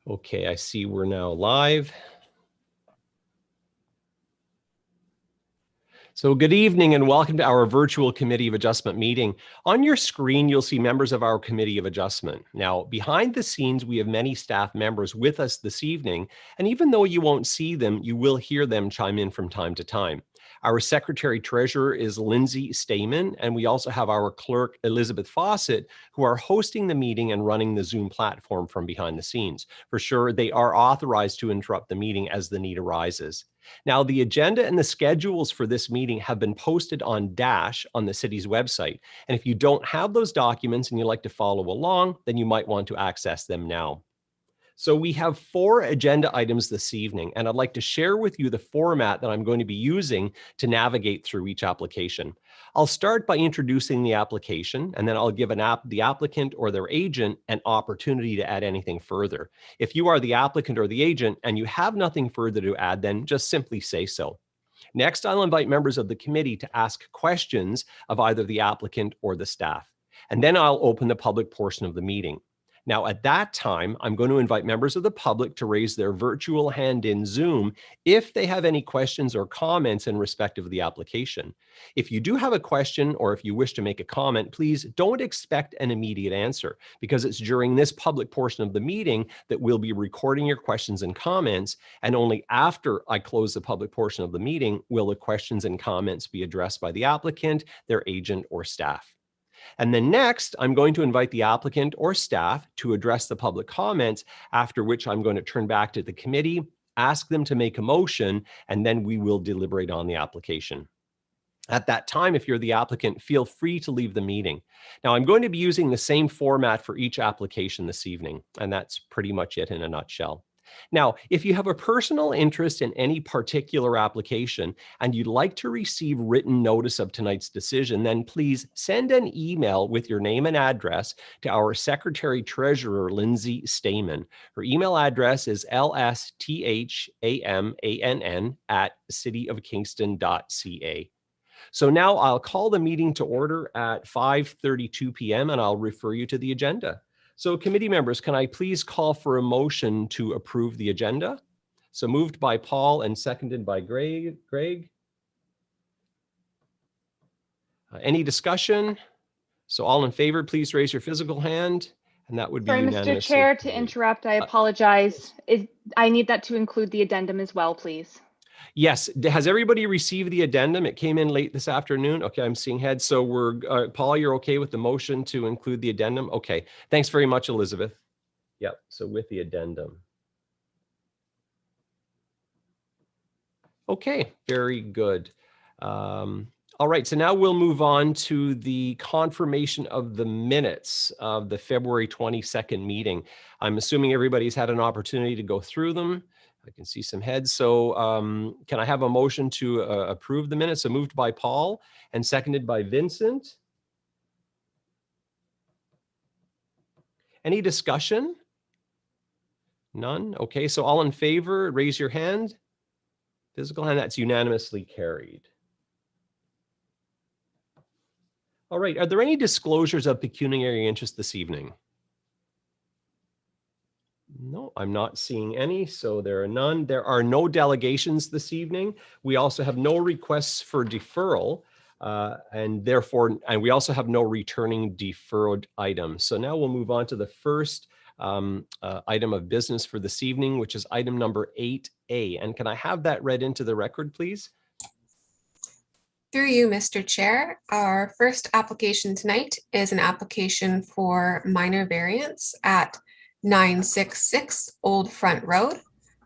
Okay, I see we're now live. So good evening and welcome to our virtual Committee of Adjustment meeting. On your screen, you'll see members of our Committee of Adjustment. Now, behind the scenes, we have many staff members with us this evening, and even though you won't see them, you will hear them chime in from time to time. Our Secretary Treasurer is Lindsay Stamen, and we also have our Clerk, Elizabeth Fawcett, who are hosting the meeting and running the Zoom platform from behind the scenes. For sure, they are authorized to interrupt the meeting as the need arises. Now, the agenda and the schedules for this meeting have been posted on Dash on the city's website. And if you don't have those documents and you'd like to follow along, then you might want to access them now. So we have 4 agenda items this evening, and I'd like to share with you the format that I'm going to be using to navigate through each application. I'll start by introducing the application, and then I'll give the applicant or their agent an opportunity to add anything further. If you are the applicant or the agent and you have nothing further to add, then just simply say so. Next, I'll invite members of the committee to ask questions of either the applicant or the staff. And then I'll open the public portion of the meeting. Now, at that time, I'm going to invite members of the public to raise their virtual hand in Zoom if they have any questions or comments in respect of the application. If you do have a question or if you wish to make a comment, please don't expect an immediate answer because it's during this public portion of the meeting that we'll be recording your questions and comments, and only after I close the public portion of the meeting will the questions and comments be addressed by the applicant, their agent, or staff. And then next, I'm going to invite the applicant or staff to address the public comments, after which I'm going to turn back to the committee, ask them to make a motion, and then we will deliberate on the application. At that time, if you're the applicant, feel free to leave the meeting. Now, I'm going to be using the same format for each application this evening, and that's pretty much it in a nutshell. Now, if you have a personal interest in any particular application and you'd like to receive written notice of tonight's decision, then please send an email with your name and address to our Secretary Treasurer, Lindsay Stamen. Her email address is lsthamann@cityofkingston.ca. So now I'll call the meeting to order at 5:32 p.m. and I'll refer you to the agenda. So committee members, can I please call for a motion to approve the agenda? So moved by Paul and seconded by Greg. Any discussion? So all in favor, please raise your physical hand. And that would be unanimously. Mr. Chair, to interrupt, I apologize. I need that to include the addendum as well, please. Yes. Has everybody received the addendum? It came in late this afternoon. Okay, I'm seeing heads. So we're, Paul, you're okay with the motion to include the addendum? Okay. Thanks very much, Elizabeth. Yep. So with the addendum. Okay, very good. All right, so now we'll move on to the confirmation of the minutes of the February 22nd meeting. I'm assuming everybody's had an opportunity to go through them. I can see some heads. So can I have a motion to approve the minutes? So moved by Paul and seconded by Vincent. Any discussion? None? Okay, so all in favor, raise your hand. Physical hand, that's unanimously carried. All right, are there any disclosures of pecuniary interest this evening? No, I'm not seeing any, so there are none. There are no delegations this evening. We also have no requests for deferral, and we also have no returning deferred items. So now we'll move on to the first item of business for this evening, which is item number 8A. And can I have that read into the record, please? Through you, Mr. Chair, our first application tonight is an application for minor variance at 966 Old Front Road,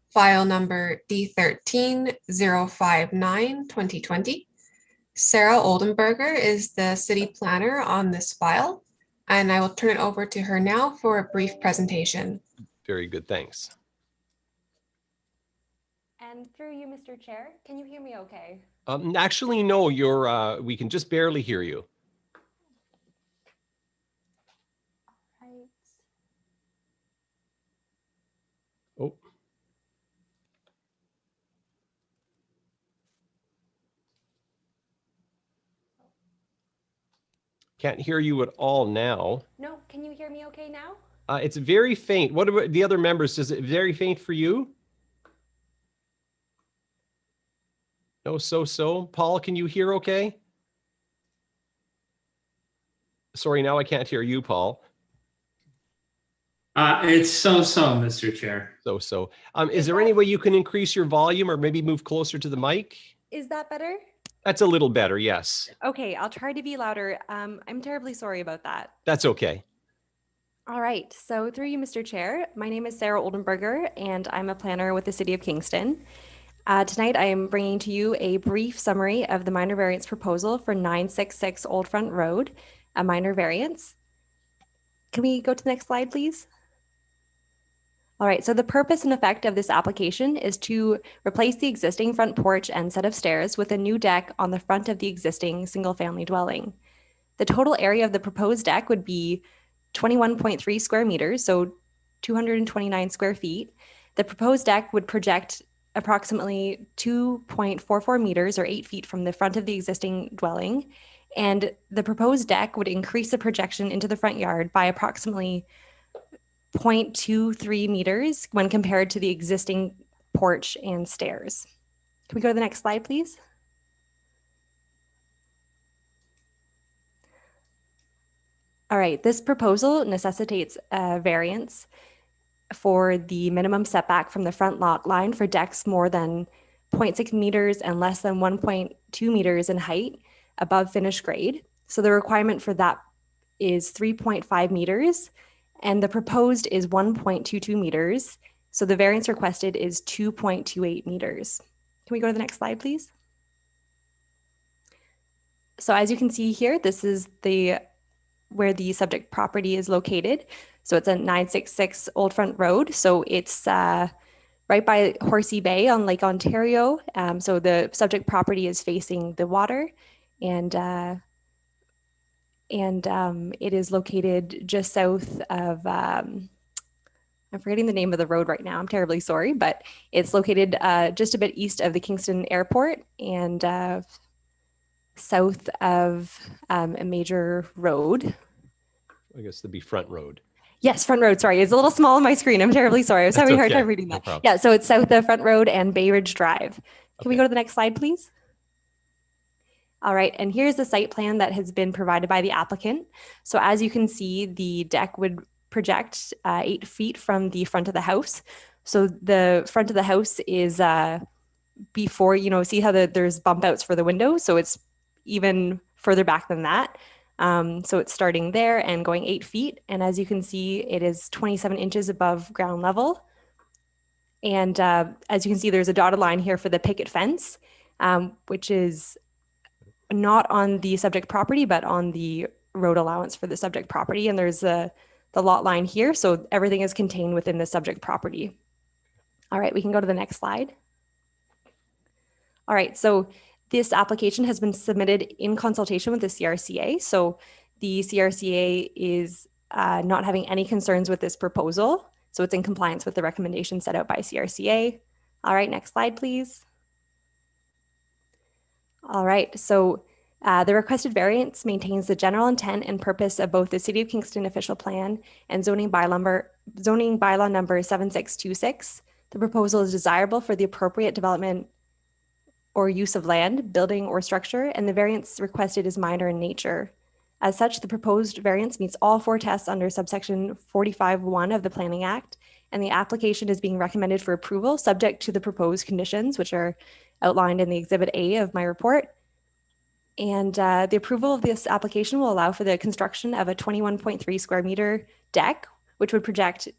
file number D13-059-2020. Sarah Oldenberger is the city planner on this file, and I will turn it over to her now for a brief presentation. Very good, thanks. And through you, Mr. Chair, can you hear me okay? Actually, no, we can just barely hear you. Right. Oh. Can't hear you at all now. No, can you hear me okay now? It's very faint. What about the other members? Is it very faint for you? No, so. Paul, can you hear okay? Sorry, now I can't hear you, Paul. It's so, Mr. Chair. So. Is there any way you can increase your volume or maybe move closer to the mic? Is that better? That's a little better, yes. Okay, I'll try to be louder. I'm terribly sorry about that. That's okay. All right, so through you, Mr. Chair, my name is Sarah Oldenburger, and I'm a planner with the City of Kingston. Tonight, I am bringing to you a brief summary of the minor variance proposal for 966 Old Front Road, a minor variance. Can we go to the next slide, please? All right, so the purpose and effect of this application is to replace the existing front porch and set of stairs with a new deck on the front of the existing single-family dwelling. The total area of the proposed deck would be 21.3 square meters, so 229 square feet. The proposed deck would project approximately 2.44 meters or 8 feet from the front of the existing dwelling. And the proposed deck would increase the projection into the front yard by approximately 0.23 meters when compared to the existing porch and stairs. Can we go to the next slide, please? All right, this proposal necessitates a variance for the minimum setback from the front lot line for decks more than 0.6 meters and less than 1.2 meters in height above finished grade. So the requirement for that is 3.5 meters, and the proposed is 1.22 meters. So the variance requested is 2.28 meters. Can we go to the next slide, please? So as you can see here, this is where the subject property is located. So it's at 966 Old Front Road. So it's right by Horsey Bay on Lake Ontario. So the subject property is facing the water, and it is located just south of, I'm forgetting the name of the road right now. I'm terribly sorry, but it's located just a bit east of the Kingston Airport and south of a major road. I guess it'd be Front Road. Yes, Front Road. Sorry, it's a little small on my screen. I'm terribly sorry. I was having a hard time reading that. No, yeah, so it's south of Front Road and Bay Ridge Drive. Can we Okay. go to the next slide, please? All right, and here's the site plan that has been provided by the applicant. So as you can see, the deck would project 8 feet from the front of the house. So the front of the house is before, see how there's bump outs for the windows. So it's even further back than that. So it's starting there and going 8 feet. And as you can see, it is 27 inches above ground level. And as you can see, there's a dotted line here for the picket fence, which is not on the subject property, but on the road allowance for the subject property. And there's the lot line here. So everything is contained within the subject property. All right, we can go to the next slide. All right, so this application has been submitted in consultation with the CRCA. So the CRCA is not having any concerns with this proposal. So it's in compliance with the recommendations set out by CRCA. All right, next slide, please. All right, so the requested variance maintains the general intent and purpose of both the City of Kingston official plan and zoning bylaw number 7626. The proposal is desirable for the appropriate development or use of land, building, or structure, and the variance requested is minor in nature. As such, the proposed variance meets all 4 tests under subsection 45(1) of the Planning Act, and the application is being recommended for approval subject to the proposed conditions, which are outlined in the Exhibit A of my report. And the approval of this application will allow for the construction of a 21.3 square meter deck, which would project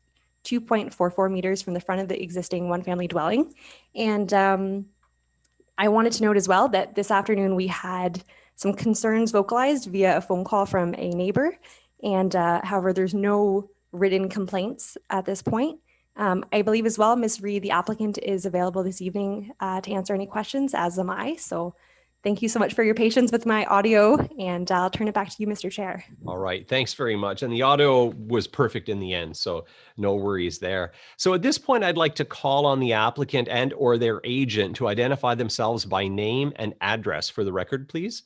2.44 meters from the front of the existing one-family dwelling. And I wanted to note as well that this afternoon we had some concerns vocalized via a phone call from a neighbor. And however, there's no written complaints at this point. I believe as well, Ms. Reed, the applicant, is available this evening to answer any questions, as am I. So thank you so much for your patience with my audio, and I'll turn it back to you, Mr. Chair. All right, thanks very much. And the audio was perfect in the end, so no worries there. So at this point, I'd like to call on the applicant and or their agent to identify themselves by name and address for the record, please.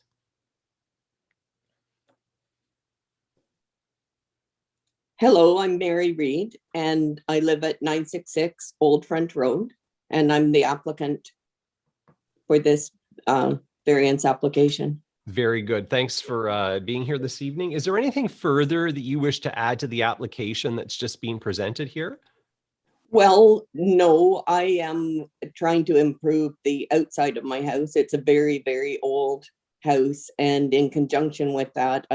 Hello, I'm Mary Reed, and I live at 966 Old Front Road, and I'm the applicant for this variance application. Very good. Thanks for being here this evening. Is there anything further that you wish to add to the application that's just being presented here? Well, no, I am trying to improve the outside of my house. It's a very, very old house, and in conjunction with that,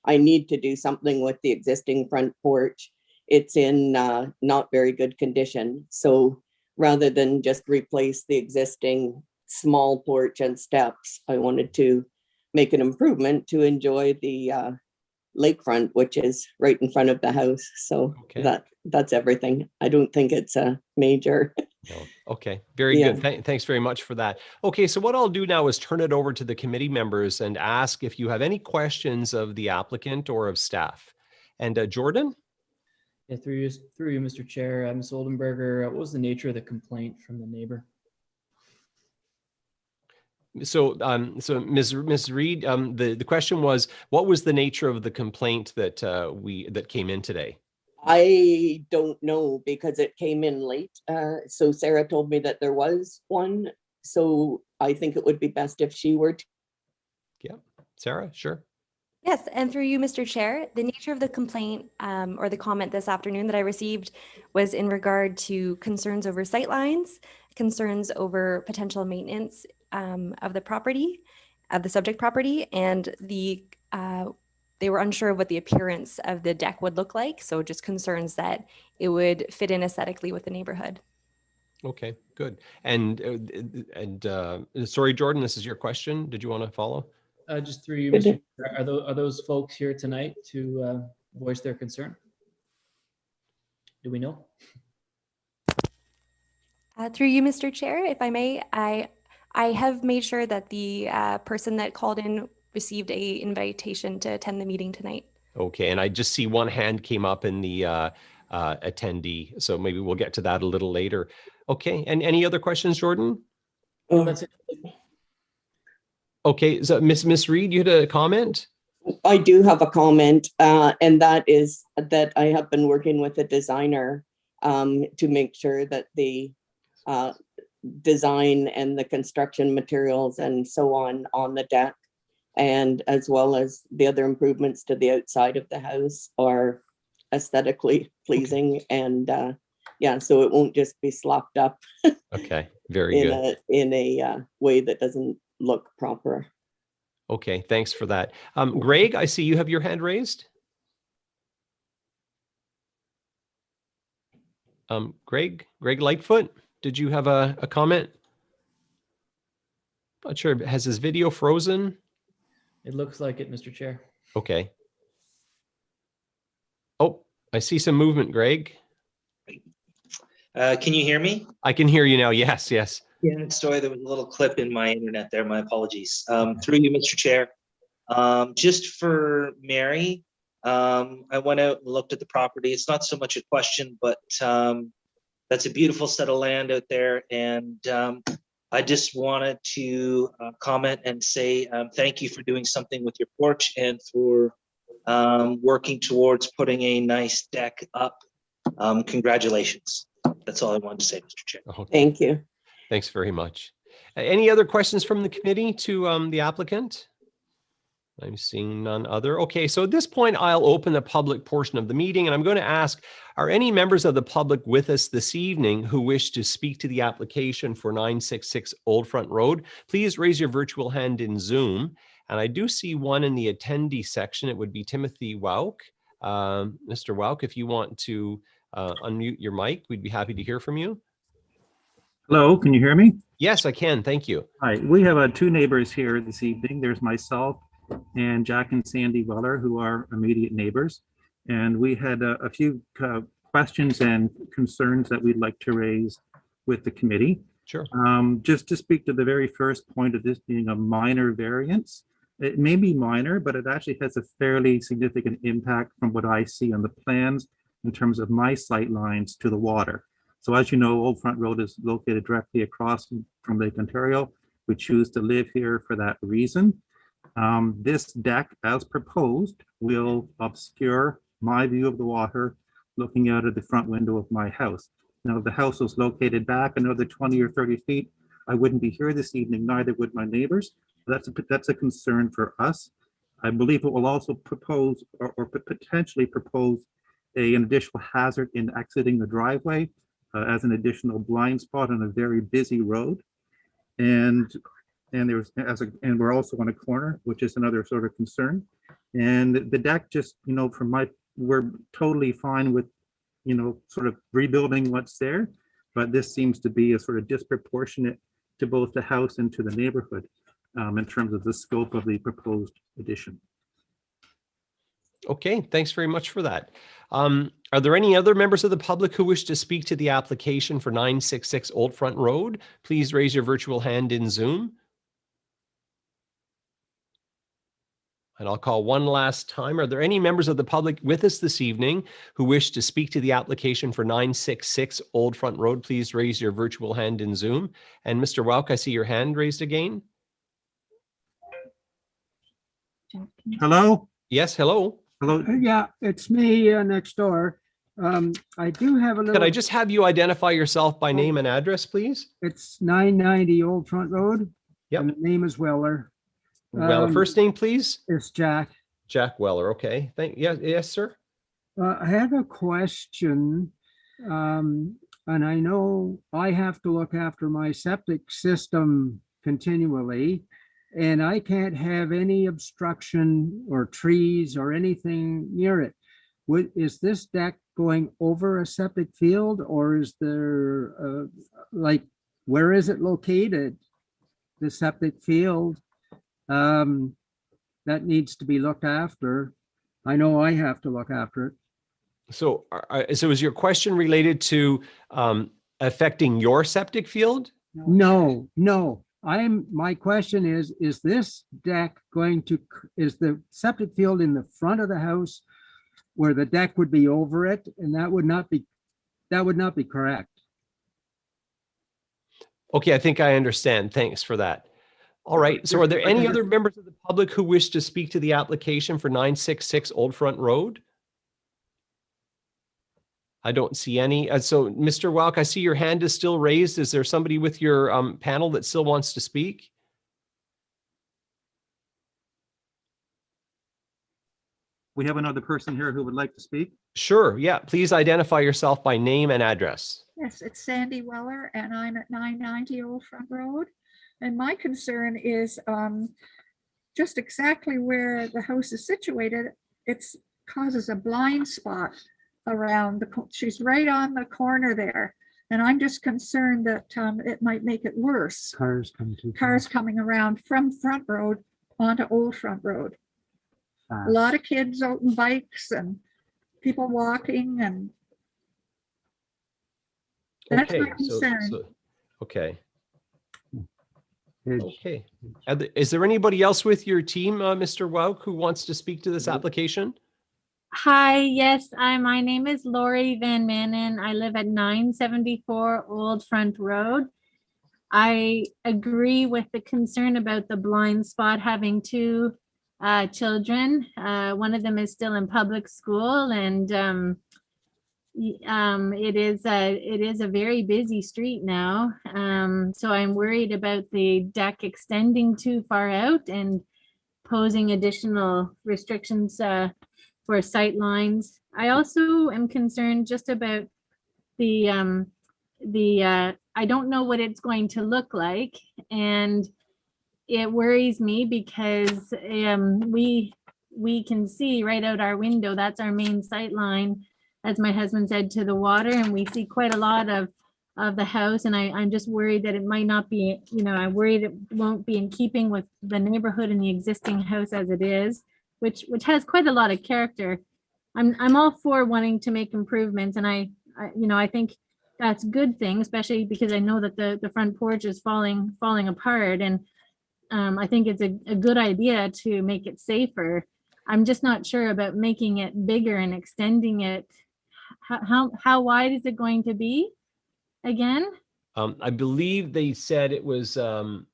I need to do something with the existing front porch. It's in not very good condition. So rather than just replace the existing small porch and steps, I wanted to make an improvement to enjoy the lakefront, which is right in front of the house. So Okay. that's everything. I don't think it's a major. No. Okay, very Yeah. good. Thanks very much for that. Okay, so what I'll do now is turn it over to the committee members and ask if you have any questions of the applicant or of staff. And Jordan? Yeah, through you, Mr. Chair. Ms. Oldenberger, what was the nature of the complaint from the neighbor? So, Ms. Reed, the question was, what was the nature of the complaint that that came in today? I don't know because it came in late. So Sarah told me that there was one. So I think it would be best if she were to. Yeah, Sarah, sure. Yes, and through you, Mr. Chair, the nature of the complaint or the comment this afternoon that I received was in regard to concerns over sightlines, concerns over potential maintenance of the property, of the subject property, and they were unsure of what the appearance of the deck would look like. So just concerns that it would fit in aesthetically with the neighborhood. Okay, good. And sorry, Jordan, this is your question. Did you want to follow? Just through you, Mr. Chair, are those folks here tonight to voice their concern? Do we know? Through you, Mr. Chair, if I may, I have made sure that the person that called in received an invitation to attend the meeting tonight. Okay, and I just see one hand came up in the attendee, so maybe we'll get to that a little later. Okay, and any other questions, Jordan? That's it. Okay, so Miss Reed, you had a comment? I do have a comment, and that is that I have been working with a designer to make sure that the design and the construction materials and so on the deck, and as well as the other improvements to the outside of the house are aesthetically pleasing. Okay. And yeah, so it won't just be slopped up. Okay, very good. In a way that doesn't look proper. Okay, thanks for that. Greg, I see you have your hand raised. Greg Lightfoot, did you have a comment? Not sure. Has his video frozen? It looks like it, Mr. Chair. Okay. Oh, I see some movement, Greg. Can you hear me? I can hear you now. Yes, yes. Yeah, sorry, there was a little clip in my internet there. My apologies. Through you, Mr. Chair. Just for Mary, I went out and looked at the property. It's not so much a question, but that's a beautiful set of land out there. And I just wanted to comment and say thank you for doing something with your porch and for working towards putting a nice deck up. Congratulations. That's all I wanted to say, Mr. Chair. Okay. Thank you. Thanks very much. Any other questions from the committee to the applicant? I'm seeing none other. Okay, so at this point, I'll open the public portion of the meeting, and I'm going to ask, are any members of the public with us this evening who wish to speak to the application for 966 Old Front Road? Please raise your virtual hand in Zoom. And I do see one in the attendee section. It would be Timothy Wauk. Mr. Wauk, if you want to unmute your mic, we'd be happy to hear from you. Hello, can you hear me? Yes, I can. Thank you. Hi, we have two neighbors here this evening. There's myself and Jack and Sandy Weller, who are immediate neighbors. And we had a few questions and concerns that we'd like to raise with the committee. Sure. Just to speak to the very first point of this being a minor variance. It may be minor, but it actually has a fairly significant impact from what I see on the plans in terms of my sight lines to the water. So as you know, Old Front Road is located directly across from Lake Ontario. We choose to live here for that reason. This deck, as proposed, will obscure my view of the water looking out of the front window of my house. Now, if the house was located back another 20 or 30 feet, I wouldn't be here this evening, neither would my neighbors. That's a concern for us. I believe it will also propose or potentially propose an additional hazard in exiting the driveway as an additional blind spot on a very busy road. And we're also on a corner, which is another sort of concern. And the deck just, we're totally fine with, sort of rebuilding what's there, but this seems to be a sort of disproportionate to both the house and to the neighborhood in terms of the scope of the proposed addition. Okay, thanks very much for that. Are there any other members of the public who wish to speak to the application for 966 Old Front Road? Please raise your virtual hand in Zoom. And I'll call one last time. Are there any members of the public with us this evening who wish to speak to the application for 966 Old Front Road? Please raise your virtual hand in Zoom. And Mr. Welk, I see your hand raised again. Hello? Yes, hello. Hello? Yeah, it's me next door. I do have a little. Could I just have you identify yourself by name and address, please? It's 990 Old Front Road. Yep. And the name is Weller. Weller, first name, please. It's Jack. Jack Weller. Okay. Yes, sir. I have a question, and I know I have to look after my septic system continually, and I can't have any obstruction or trees or anything near it. Is this deck going over a septic field, or is there, where is it located? The septic field that needs to be looked after. I know I have to look after it. So is your question related to affecting your septic field? No. My question is this deck is the septic field in the front of the house where the deck would be over it? And that would not be correct. Okay, I think I understand. Thanks for that. All right. So are there any other members of the public who wish to speak to the application for 966 Old Front Road? I don't see any. So Mr. Welk, I see your hand is still raised. Is there somebody with your panel that still wants to speak? We have another person here who would like to speak. Sure. Yeah. Please identify yourself by name and address. Yes, it's Sandy Weller, and I'm at 990 Old Front Road. And my concern is just exactly where the house is situated. It causes a blind spot around she's right on the corner there. And I'm just concerned that it might make it worse. Cars coming around from Front Road onto Old Front Road. A lot of kids out on bikes and people walking, and that's my concern. Okay. Okay. Is there anybody else with your team, Mr. Welk, who wants to speak to this application? Hi, yes, my name is Lori Van Manen. I live at 974 Old Front Road. I agree with the concern about the blind spot having two children. One of them is still in public school, and it is a very busy street now. So I'm worried about the deck extending too far out and posing additional restrictions for sight lines. I also am concerned just about the I don't know what it's going to look like, and it worries me because we can see right out our window. That's our main sight line, as my husband said, to the water, and we see quite a lot of the house. And I'm just worried that it might not be, I'm worried it won't be in keeping with the neighborhood and the existing house as it is, which has quite a lot of character. I'm all for wanting to make improvements, and I think that's a good thing, especially because I know that the front porch is falling apart, and I think it's a good idea to make it safer. I'm just not sure about making it bigger and extending it. How wide is it going to be again? I believe they said it was, well,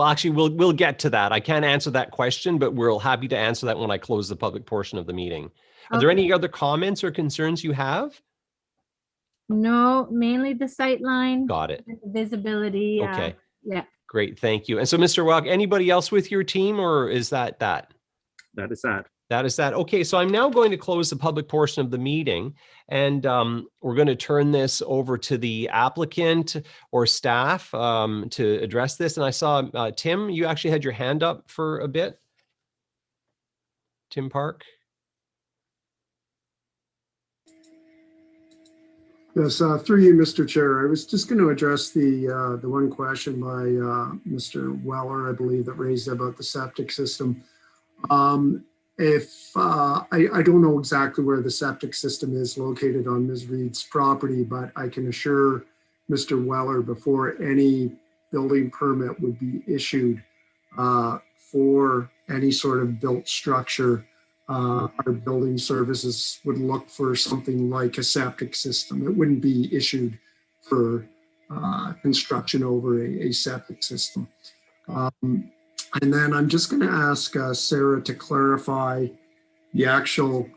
actually, we'll get to that. I can't answer that question, but we're happy to answer that when I close the public portion of the meeting. Are there Okay. any other comments or concerns you have? No, mainly the sight line. Got it. Visibility. Okay. Yeah. Great, thank you. And so, Mr. Welk, anybody else with your team, or is that? That is that. That is that. Okay, so I'm now going to close the public portion of the meeting, and we're going to turn this over to the applicant or staff to address this. And I saw, Tim, you actually had your hand up for a bit. Tim Park. Yes, through you, Mr. Chair. I was just going to address the one question by Mr. Weller, I believe, that raised about the septic system. I don't know exactly where the septic system is located on Ms. Reed's property, but I can assure Mr. Weller before any building permit would be issued for any sort of built structure, our building services would look for something like a septic system. It wouldn't be issued for construction over a septic system. And then I'm just going to ask Sarah to clarify the actual,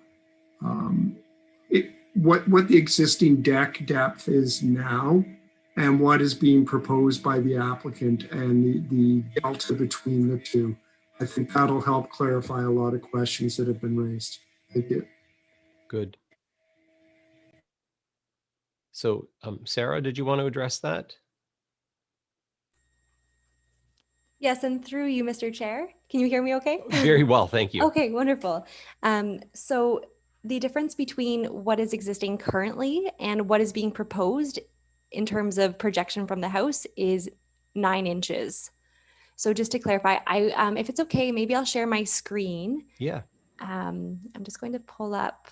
what the existing deck depth is now and what is being proposed by the applicant and the delta between the two. I think that'll help clarify a lot of questions that have been raised. Thank you. Good. So, Sarah, did you want to address that? Yes, and through you, Mr. Chair. Can you hear me okay? Very well, thank you. Okay, wonderful. So the difference between what is existing currently and what is being proposed in terms of projection from the house is 9 inches. So just to clarify, if it's okay, maybe I'll share my screen. Yeah. I'm just going to pull up.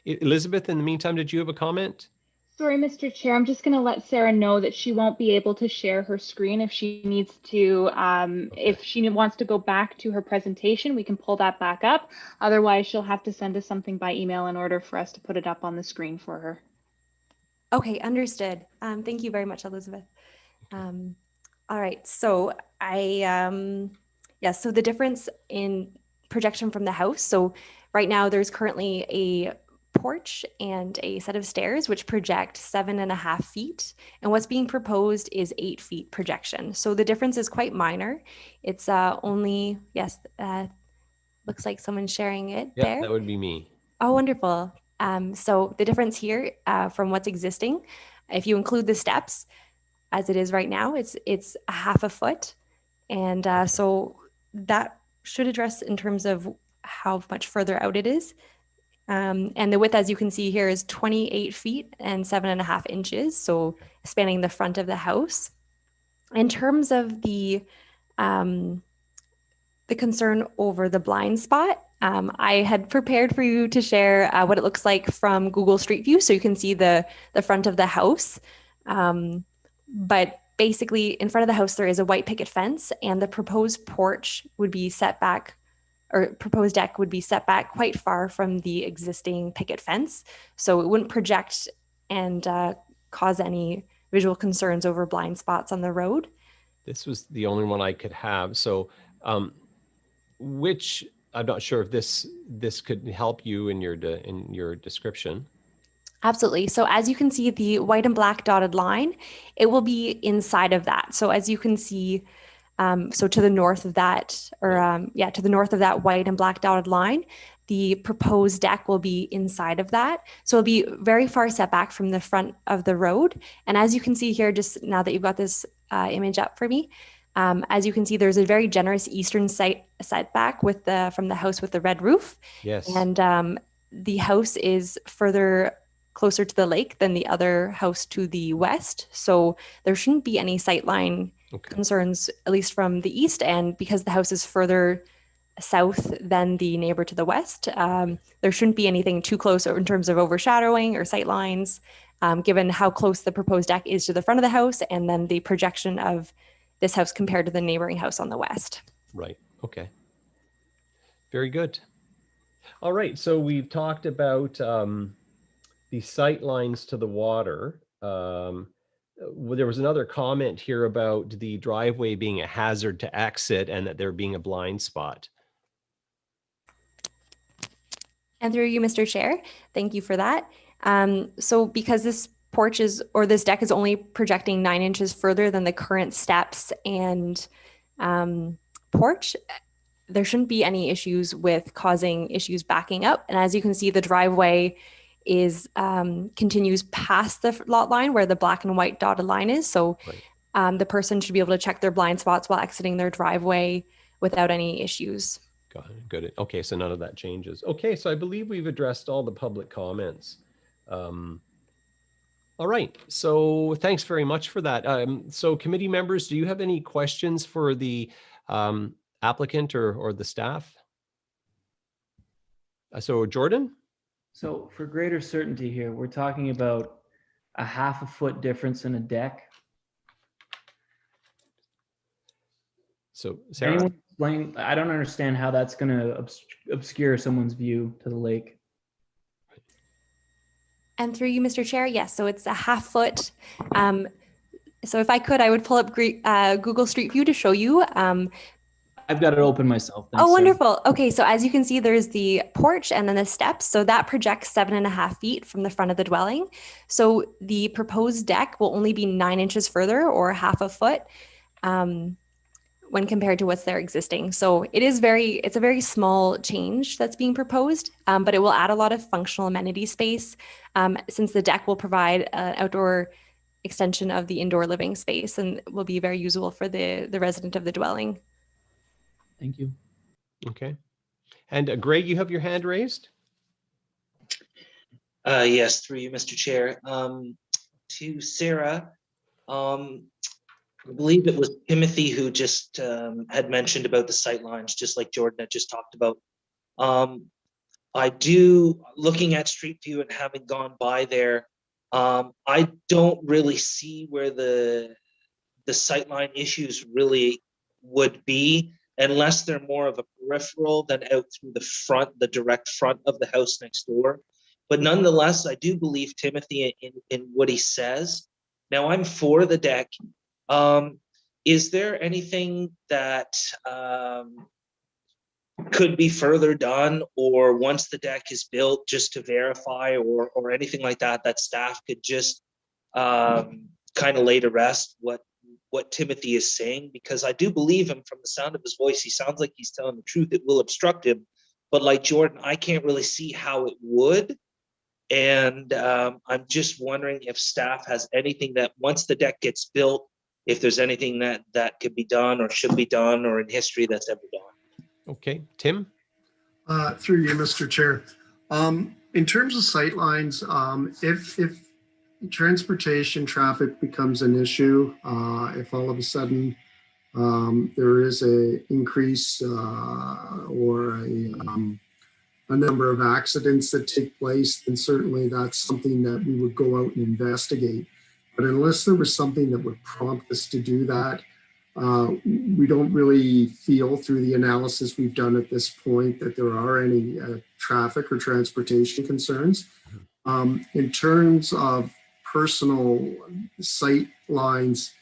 Elizabeth, in the meantime, did you have a comment? Sorry, Mr. Chair, I'm just going to let Sarah know that she won't be able to share her screen if she needs to. If she wants to go back to her presentation, we can pull that back up. Otherwise, she'll have to send us something by email in order for us to put it up on the screen for her. Okay, understood. Thank you very much, Elizabeth. All right, so so the difference in projection from the house. So right now there's currently a porch and a set of stairs which project 7.5 feet, and what's being proposed is 8 feet projection. So the difference is quite minor. It's only, yes, looks like someone's sharing it there. Yeah, that would be me. Oh, wonderful. So the difference here from what's existing, if you include the steps as it is right now, it's 1/2 foot. And so that should address in terms of how much further out it is. And the width, as you can see here, is 28 feet and 7.5 inches. So spanning the front of the house. In terms of the concern over the blind spot, I had prepared for you to share what it looks like from Google Street View, so you can see the front of the house. But basically, in front of the house, there is a white picket fence, and the proposed porch would be set back, or proposed deck would be set back quite far from the existing picket fence. So it wouldn't project and cause any visual concerns over blind spots on the road. This was the only one I could have. So which, I'm not sure if this could help you in your description. Absolutely. So as you can see, the white and black dotted line, it will be inside of that. So as you can see, so to the north of that, or to the north of that white and black dotted line, the proposed deck will be inside of that. So it'll be very far set back from the front of the road. And as you can see here, just now that you've got this image up for me, as you can see, there's a very generous eastern setback with from the house with the red roof. Yes. And the house is further closer to the lake than the other house to the west. So there shouldn't be any sightline concerns, at least from the east. And because the house is further south than the neighbor to the west, there shouldn't be anything too close in terms of overshadowing or sightlines, given how close the proposed deck is to the front of the house and then the projection of this house compared to the neighboring house on the west. Right. Okay. Very good. All right. So we've talked about the sight lines to the water. there was another comment here about the driveway being a hazard to exit and that there being a blind spot. And through you, Mr. Chair, thank you for that. So because this porch is, or this deck is only projecting 9 inches further than the current steps and porch, there shouldn't be any issues with causing issues backing up. And as you can see, the driveway is continues past the lot line where the black and white dotted line is. So the person should be able to check their blind spots while exiting their driveway without any issues. Got it. Good. Okay, so none of that changes. Okay, so I believe we've addressed all the public comments. All right, so thanks very much for that. So committee members, do you have any questions for the applicant or the staff? So Jordan? So for greater certainty here, we're talking about a 1/2 foot difference in a deck. So Sarah? Anyone explain? I don't understand how that's going to obscure someone's view to the lake. And through you, Mr. Chair, yes, so it's a 1/2 foot. So if I could, I would pull up Google Street View to show you. I've got it open myself. Thanks, Oh, wonderful. Sarah. Okay, so as you can see, there's the porch and then the steps. So that projects 7.5 feet from the front of the dwelling. So the proposed deck will only be 9 inches further, or 1/2 foot, when compared to what's there existing. So it's a very small change that's being proposed, but it will add a lot of functional amenity space, since the deck will provide an outdoor extension of the indoor living space and will be very usable for the resident of the dwelling. Thank you. Okay. And Greg, you have your hand raised? Yes, through you, Mr. Chair. To Sarah, I believe it was Timothy who just had mentioned about the sight lines, just like Jordan had just talked about. I do, looking at Street View and having gone by there, I don't really see where the sightline issues really would be, unless they're more of a peripheral than out through the front, the direct front of the house next door. But nonetheless, I do believe Timothy in what he says. Now, I'm for the deck. Is there anything that could be further done, or once the deck is built, just to verify, or anything like that, that staff could just kind of lay to rest what Timothy is saying? Because I do believe him from the sound of his voice. He sounds like he's telling the truth. It will obstruct him. But like Jordan, I can't really see how it would. And I'm just wondering if staff has anything that once the deck gets built, if there's anything that could be done or should be done, or in history that's ever done. Okay, Tim? Through you, Mr. Chair. In terms of sightlines, if transportation traffic becomes an issue, if all of a sudden there is a increase or a number of accidents that take place, then certainly that's something that we would go out and investigate. But unless there was something that would prompt us to do that, we don't really feel through the analysis we've done at this point that there are any traffic or transportation concerns. In terms of personal sight lines,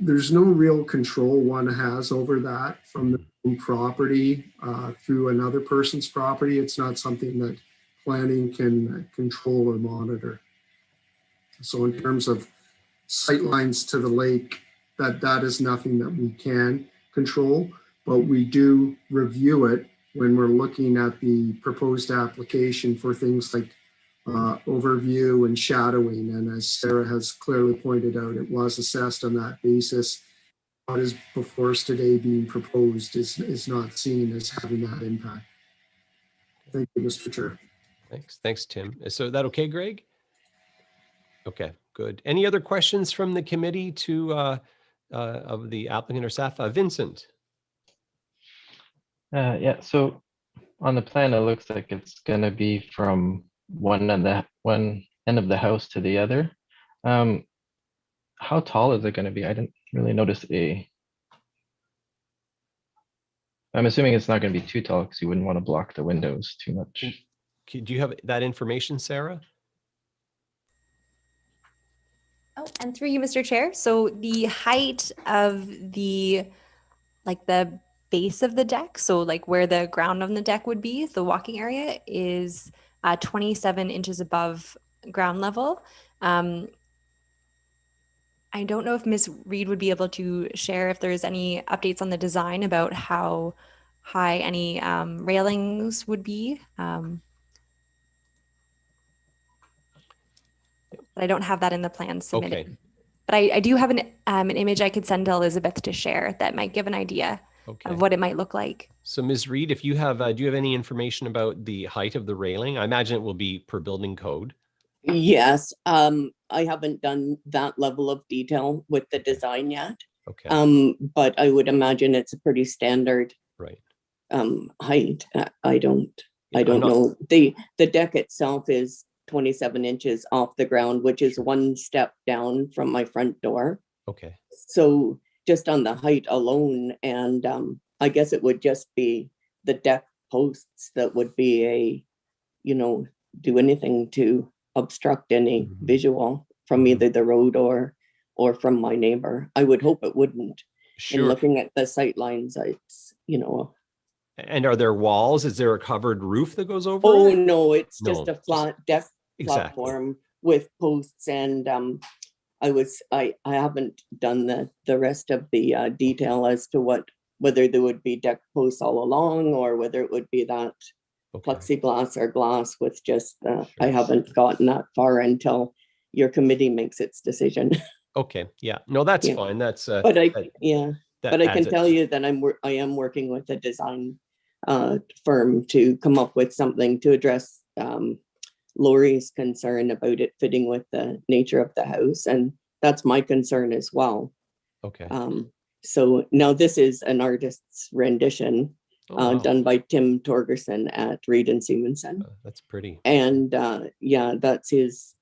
there's no real control one has over that from the property through another person's property. It's not something that planning can control or monitor. So in terms of sight lines to the lake, that is nothing that we can control, but we do review it when we're looking at the proposed application for things like overview and shadowing. And as Sarah has clearly pointed out, it was assessed on that basis. What is before us today being proposed is not seen as having that impact. Thank you, Mr. Chair. Thanks, Tim. So that okay, Greg? Okay, good. Any other questions from the committee to of the applicant or staff? Vincent? Yeah, so on the plan, it looks like it's going to be from one end of the house to the other. How tall is it going to be? I didn't really notice I'm assuming it's not going to be too tall because you wouldn't want to block the windows too much. Do you have that information, Sarah? And through you, Mr. Chair. So the height of the base of the deck, so like where the ground on the deck would be, the walking area is 27 inches above ground level. I don't know if Ms. Reed would be able to share if there's any updates on the design about how high any railings would be. But I don't have that in the plan submitted. Okay. But I do have an image I could send to Elizabeth to share that might give an idea of what it might look like. So Ms. Reed, if you have, do you have any information about the height of the railing? I imagine it will be per building code. Yes, I haven't done that level of detail with the design yet. Okay. But I would imagine it's a pretty standard right height. I don't know. The deck itself is 27 inches off the ground, which is one step down from my front door. Okay. So just on the height alone, and I guess it would just be the deck posts that would be do anything to obstruct any visual from either the road or from my neighbor. I would hope it wouldn't. Sure. In looking at the sight lines, it's, And are there walls? Is there a covered roof that goes over? Oh, it? no, it's just a flat deck platform with posts, and I haven't done the rest of the detail as to whether there would be deck posts all along or whether it would be that plexiglass or glass with just I haven't gotten that far until your committee makes its decision. Okay, yeah, no, that's fine. That's but I can tell you that I am working with a design firm to come up with something to address Lori's concern about it fitting with the nature of the house, and that's my concern as well. Okay. So now this is an artist's rendition done by Tim Torgerson at Reed and Simonson. That's pretty. And that's his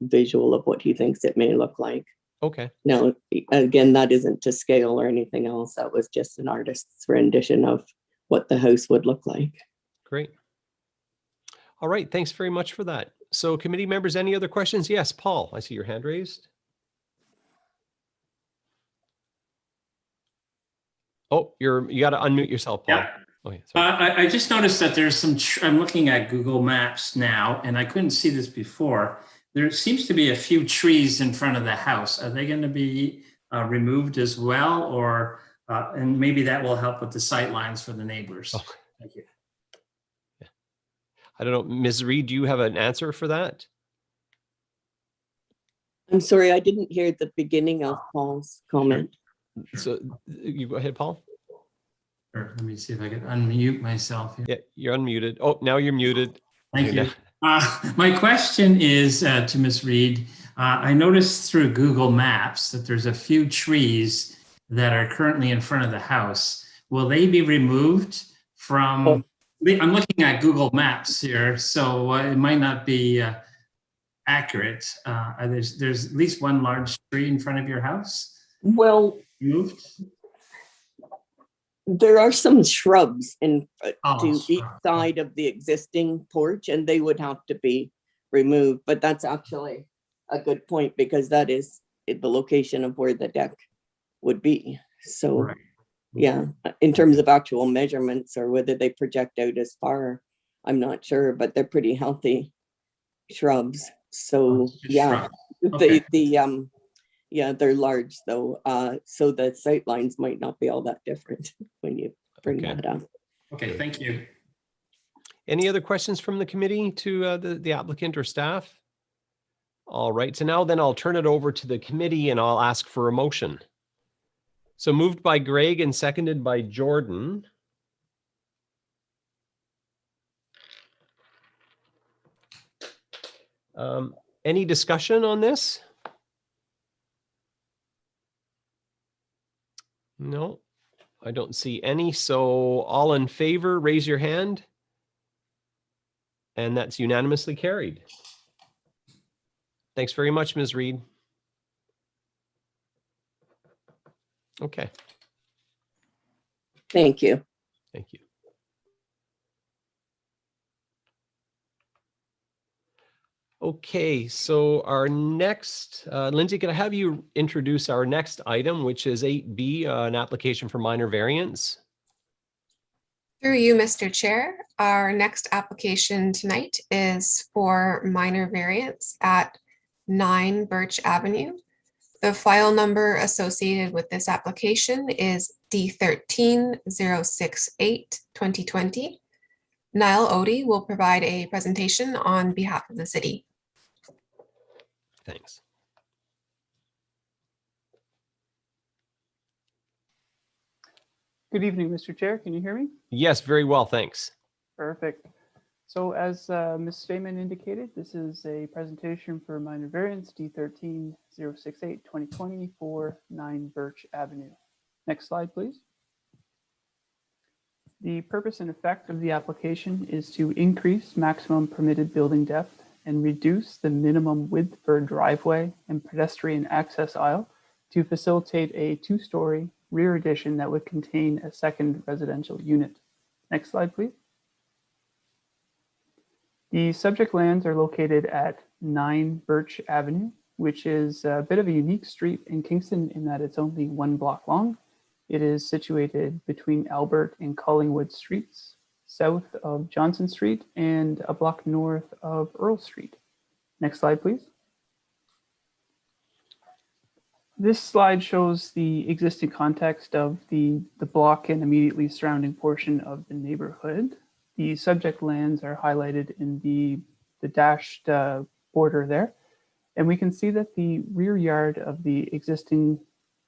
visual of what he thinks it may look like. Okay. Now, again, that isn't to scale or anything else. That was just an artist's rendition of what the house would look like. Great. All right, thanks very much for that. So committee members, any other questions? Yes, Paul, I see your hand raised. Oh, you got to unmute yourself, Paul. Yeah. Okay, I just noticed that there's some, I'm looking at Google Maps now, and I couldn't see this before. There seems to be a few trees in front of the house. Are they going to be removed as well? Or, and maybe that will help with the sight lines for the neighbors. Oh. Thank you. Yeah. I don't know, Ms. Reed, do you have an answer for that? I'm sorry, I didn't hear the beginning of Paul's comment. So you go ahead, Paul. Sure. Let me see if I can unmute myself here. Yeah, you're unmuted. Oh, now you're muted. Thank you. My question is to Ms. Reed. I noticed through Google Maps that there's a few trees that are currently in front of the house. Will they be removed from? I'm looking at Google Maps here, so it might not be accurate. There's at least one large tree in front of your house. Well, moved. There are some shrubs to each shrub. side of the existing porch, and they would have to be removed. But that's actually a good point, because that is the location of where the deck would be. So, right. Yeah, in terms of actual measurements or whether they project out as far, I'm not sure, but they're pretty healthy shrubs. So yeah, okay. They're large though. So the sight lines might not be all that different when you bring that up. Okay, thank you. Any other questions from the committee to the applicant or staff? All right, so now then I'll turn it over to the committee and I'll ask for a motion. So moved by Greg and seconded by Jordan. Any discussion on this? No, I don't see any. So all in favor, raise your hand. And that's unanimously carried. Thanks very much, Ms. Reed. Okay. Thank you. Thank you. Okay, so our next, Lindsay, can I have you introduce our next item, which is 8B, an application for minor variance? Through you, Mr. Chair, our next application tonight is for minor variance at 9 Birch Avenue. The file number associated with this application is D13068-2020. Niall Odie will provide a presentation on behalf of the city. Thanks. Good evening, Mr. Chair. Can you hear me? Yes, very well, thanks. Perfect. So as Ms. Stayman indicated, this is a presentation for minor variance D13068-2020 for 9 Birch Avenue. Next slide, please. The purpose and effect of the application is to increase maximum permitted building depth and reduce the minimum width for driveway and pedestrian access aisle to facilitate a 2-story rear addition that would contain a second residential unit. Next slide, please. The subject lands are located at 9 Birch Avenue, which is a bit of a unique street in Kingston in that it's only 1 block long. It is situated between Albert and Collingwood Streets, south of Johnson Street, and a block north of Earl Street. Next slide, please. This slide shows the existing context of the block and immediately surrounding portion of the neighborhood. The subject lands are highlighted in the dashed border there. And we can see that the rear yard of the existing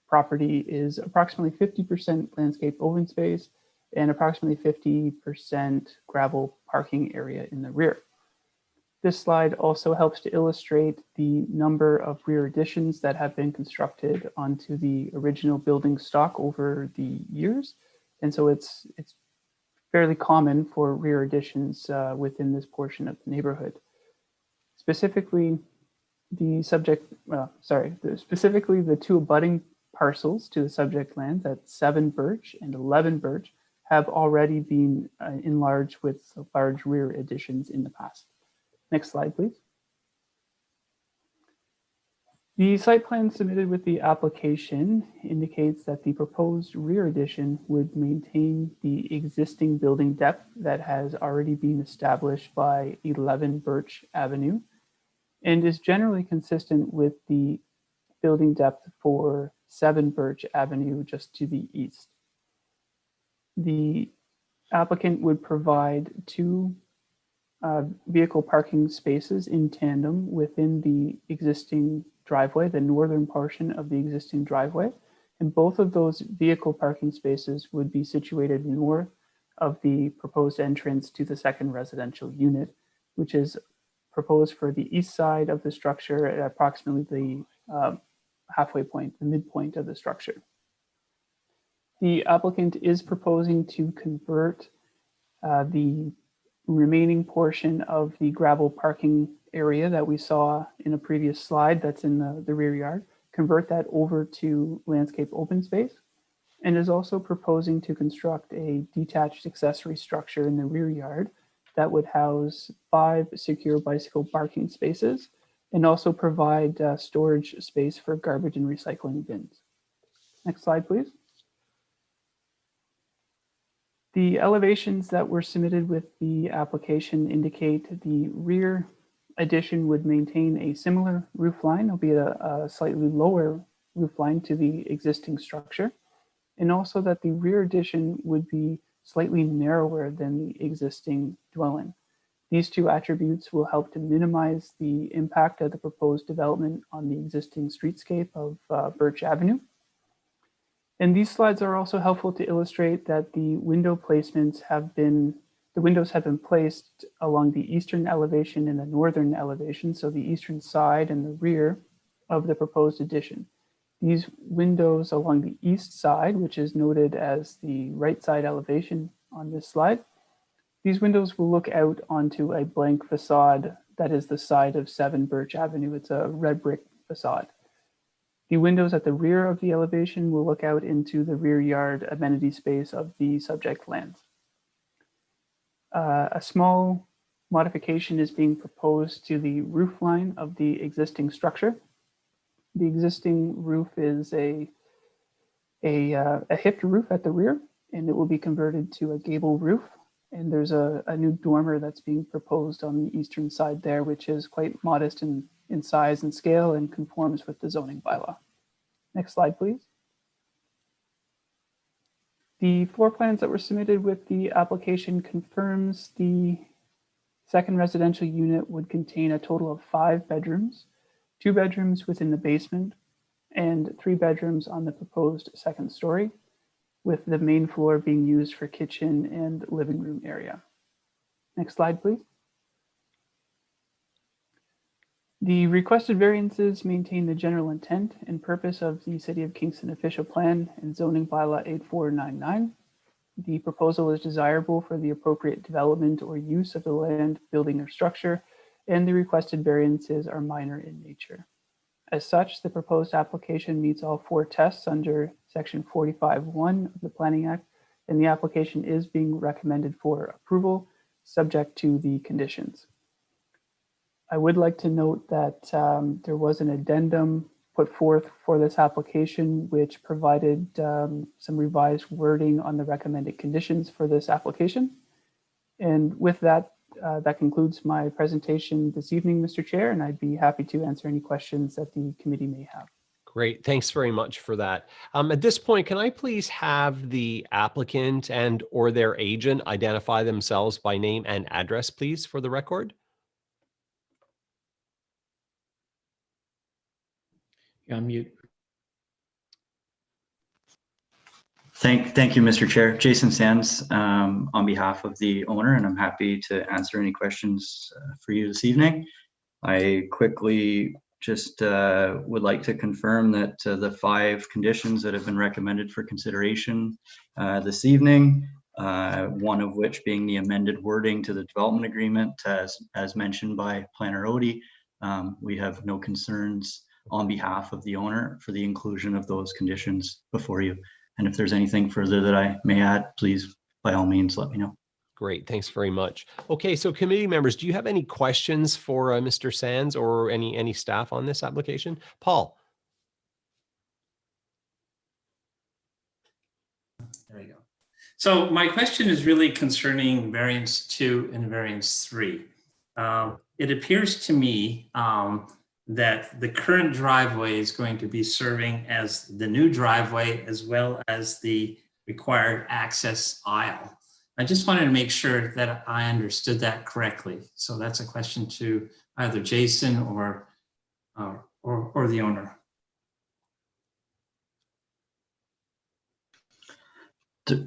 property is approximately 50% landscape open space and approximately 50% gravel parking area in the rear. This slide also helps to illustrate the number of rear additions that have been constructed onto the original building stock over the years. And so it's fairly common for rear additions within this portion of the neighborhood. Specifically, specifically the 2 abutting parcels to the subject lands at 7 Birch and 11 Birch have already been enlarged with large rear additions in the past. Next slide, please. The site plan submitted with the application indicates that the proposed rear addition would maintain the existing building depth that has already been established by 11 Birch Avenue and is generally consistent with the building depth for 7 Birch Avenue just to the east. The applicant would provide 2 vehicle parking spaces in tandem within the existing driveway, the northern portion of the existing driveway. And both of those vehicle parking spaces would be situated north of the proposed entrance to the second residential unit, which is proposed for the east side of the structure at approximately the halfway point, the midpoint of the structure. The applicant is proposing to convert the remaining portion of the gravel parking area that we saw in a previous slide that's in the rear yard, convert that over to landscape open space, and is also proposing to construct a detached accessory structure in the rear yard that would house 5 secure bicycle parking spaces and also provide storage space for garbage and recycling bins. Next slide, please. The elevations that were submitted with the application indicate the rear addition would maintain a similar roof line, albeit a slightly lower roof line to the existing structure, and also that the rear addition would be slightly narrower than the existing dwelling. These 2 attributes will help to minimize the impact of the proposed development on the existing streetscape of Birch Avenue. And these slides are also helpful to illustrate that the window placements the windows have been placed along the eastern elevation and the northern elevation, so the eastern side and the rear of the proposed addition. These windows along the east side, which is noted as the right side elevation on this slide, these windows will look out onto a blank facade that is the side of 7 Birch Avenue. It's a red brick facade. The windows at the rear of the elevation will look out into the rear yard amenity space of the subject lands. A small modification is being proposed to the roof line of the existing structure. The existing roof is a hipped roof at the rear, and it will be converted to a gable roof. And there's a new dormer that's being proposed on the eastern side there, which is quite modest in size and scale and conforms with the zoning bylaw. Next slide, please. The floor plans that were submitted with the application confirms the second residential unit would contain a total of 5 bedrooms, 2 bedrooms within the basement, and 3 bedrooms on the proposed second story, with the main floor being used for kitchen and living room area. Next slide, please. The requested variances maintain the general intent and purpose of the City of Kingston official plan and zoning bylaw 8499. The proposal is desirable for the appropriate development or use of the land, building, or structure, and the requested variances are minor in nature. As such, the proposed application meets all 4 tests under Section 45(1) of the Planning Act, and the application is being recommended for approval, subject to the conditions. I would like to note that there was an addendum put forth for this application, which provided some revised wording on the recommended conditions for this application. And with that, that concludes my presentation this evening, Mr. Chair, and I'd be happy to answer any questions that the committee may have. Great. Thanks very much for that. At this point, can I please have the applicant and or their agent identify themselves by name and address, please, for the record? You're on mute. Thank you, Mr. Chair. Jason Sands on behalf of the owner, and I'm happy to answer any questions for you this evening. I quickly just would like to confirm that the 5 conditions that have been recommended for consideration this evening, one of which being the amended wording to the development agreement, as mentioned by Planner Odie, we have no concerns on behalf of the owner for the inclusion of those conditions before you. And if there's anything further that I may add, please, by all means, let me know. Great, thanks very much. Okay, so committee members, do you have any questions for Mr. Sands or any staff on this application? Paul. There you go. So my question is really concerning variance 2 and variance 3. It appears to me that the current driveway is going to be serving as the new driveway as well as the required access aisle. I just wanted to make sure that I understood that correctly. So that's a question to either Jason or the owner.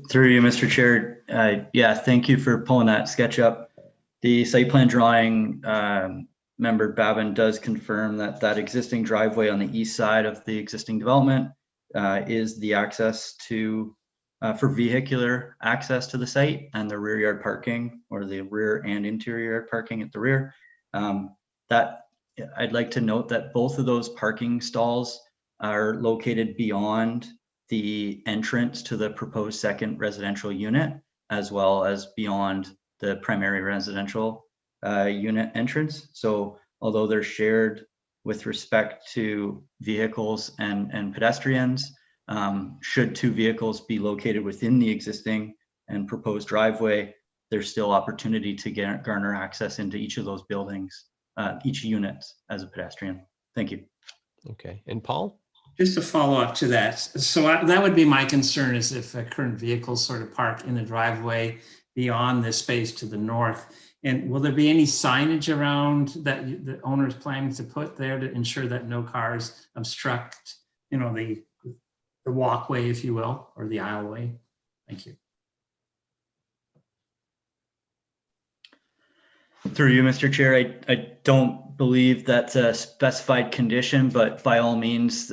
Through you, Mr. Chair. Yeah, thank you for pulling that sketch up. The site plan drawing, member Babin does confirm that that existing driveway on the east side of the existing development is the access to for vehicular access to the site, and the rear yard parking, or the rear and interior yard parking at the rear. That I'd like to note that both of those parking stalls are located beyond the entrance to the proposed second residential unit, as well as beyond the primary residential unit entrance. So although they're shared with respect to vehicles and pedestrians, should 2 vehicles be located within the existing and proposed driveway, there's still opportunity to garner access into each of those buildings, each unit as a pedestrian. Thank you. Okay, and Paul? Just to follow up to that. So that would be my concern, is if current vehicles sort of park in the driveway beyond this space to the north. And will there be any signage around that the owner is planning to put there to ensure that no cars obstruct, you know, the walkway, if you will, or the aisleway? Thank you. Through you, Mr. Chair, I don't believe that's a specified condition, but by all means,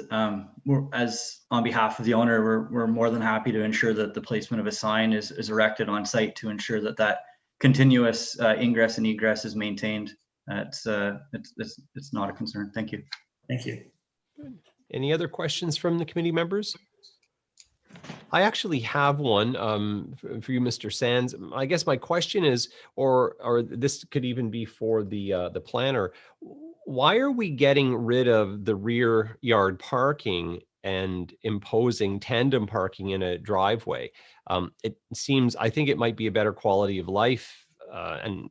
as on behalf of the owner, we're more than happy to ensure that the placement of a sign is erected on site to ensure that that continuous ingress and egress is maintained. It's not a concern. Thank you. Thank you. Good. Any other questions from the committee members? I actually have one for you, Mr. Sands. I guess my question is, or this could even be for the planner. Why are we getting rid of the rear yard parking and imposing tandem parking in a driveway? It seems, I think it might be a better quality of life and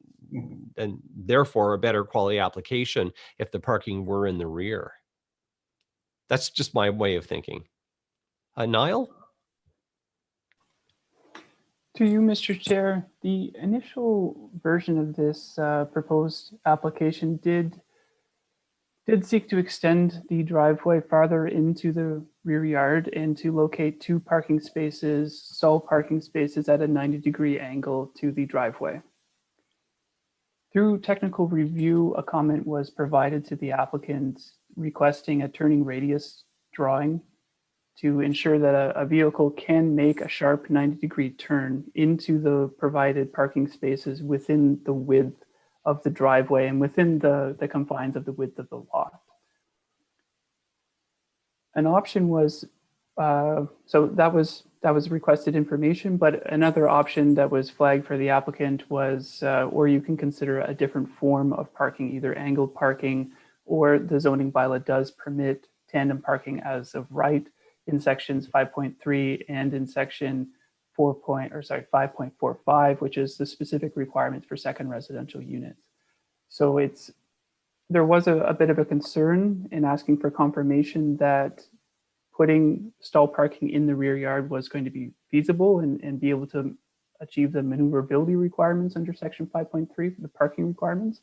therefore a better quality application if the parking were in the rear. That's just my way of thinking. Niall? To you, Mr. Chair, the initial version of this proposed application did seek to extend the driveway farther into the rear yard and to locate two parking spaces, stall parking spaces at a 90-degree angle to the driveway. Through technical review, a comment was provided to the applicant requesting a turning radius drawing to ensure that a vehicle can make a sharp 90-degree turn into the provided parking spaces within the width of the driveway and within the confines of the width of the lot. An option was, so that was requested information, but another option that was flagged for the applicant was, or you can consider a different form of parking, either angled parking, or the zoning bylaw does permit tandem parking as of right in sections 5.3 and in section 5.45, which is the specific requirements for second residential units. So there was a bit of a concern in asking for confirmation that putting stall parking in the rear yard was going to be feasible and be able to achieve the maneuverability requirements under section 5.3 for the parking requirements.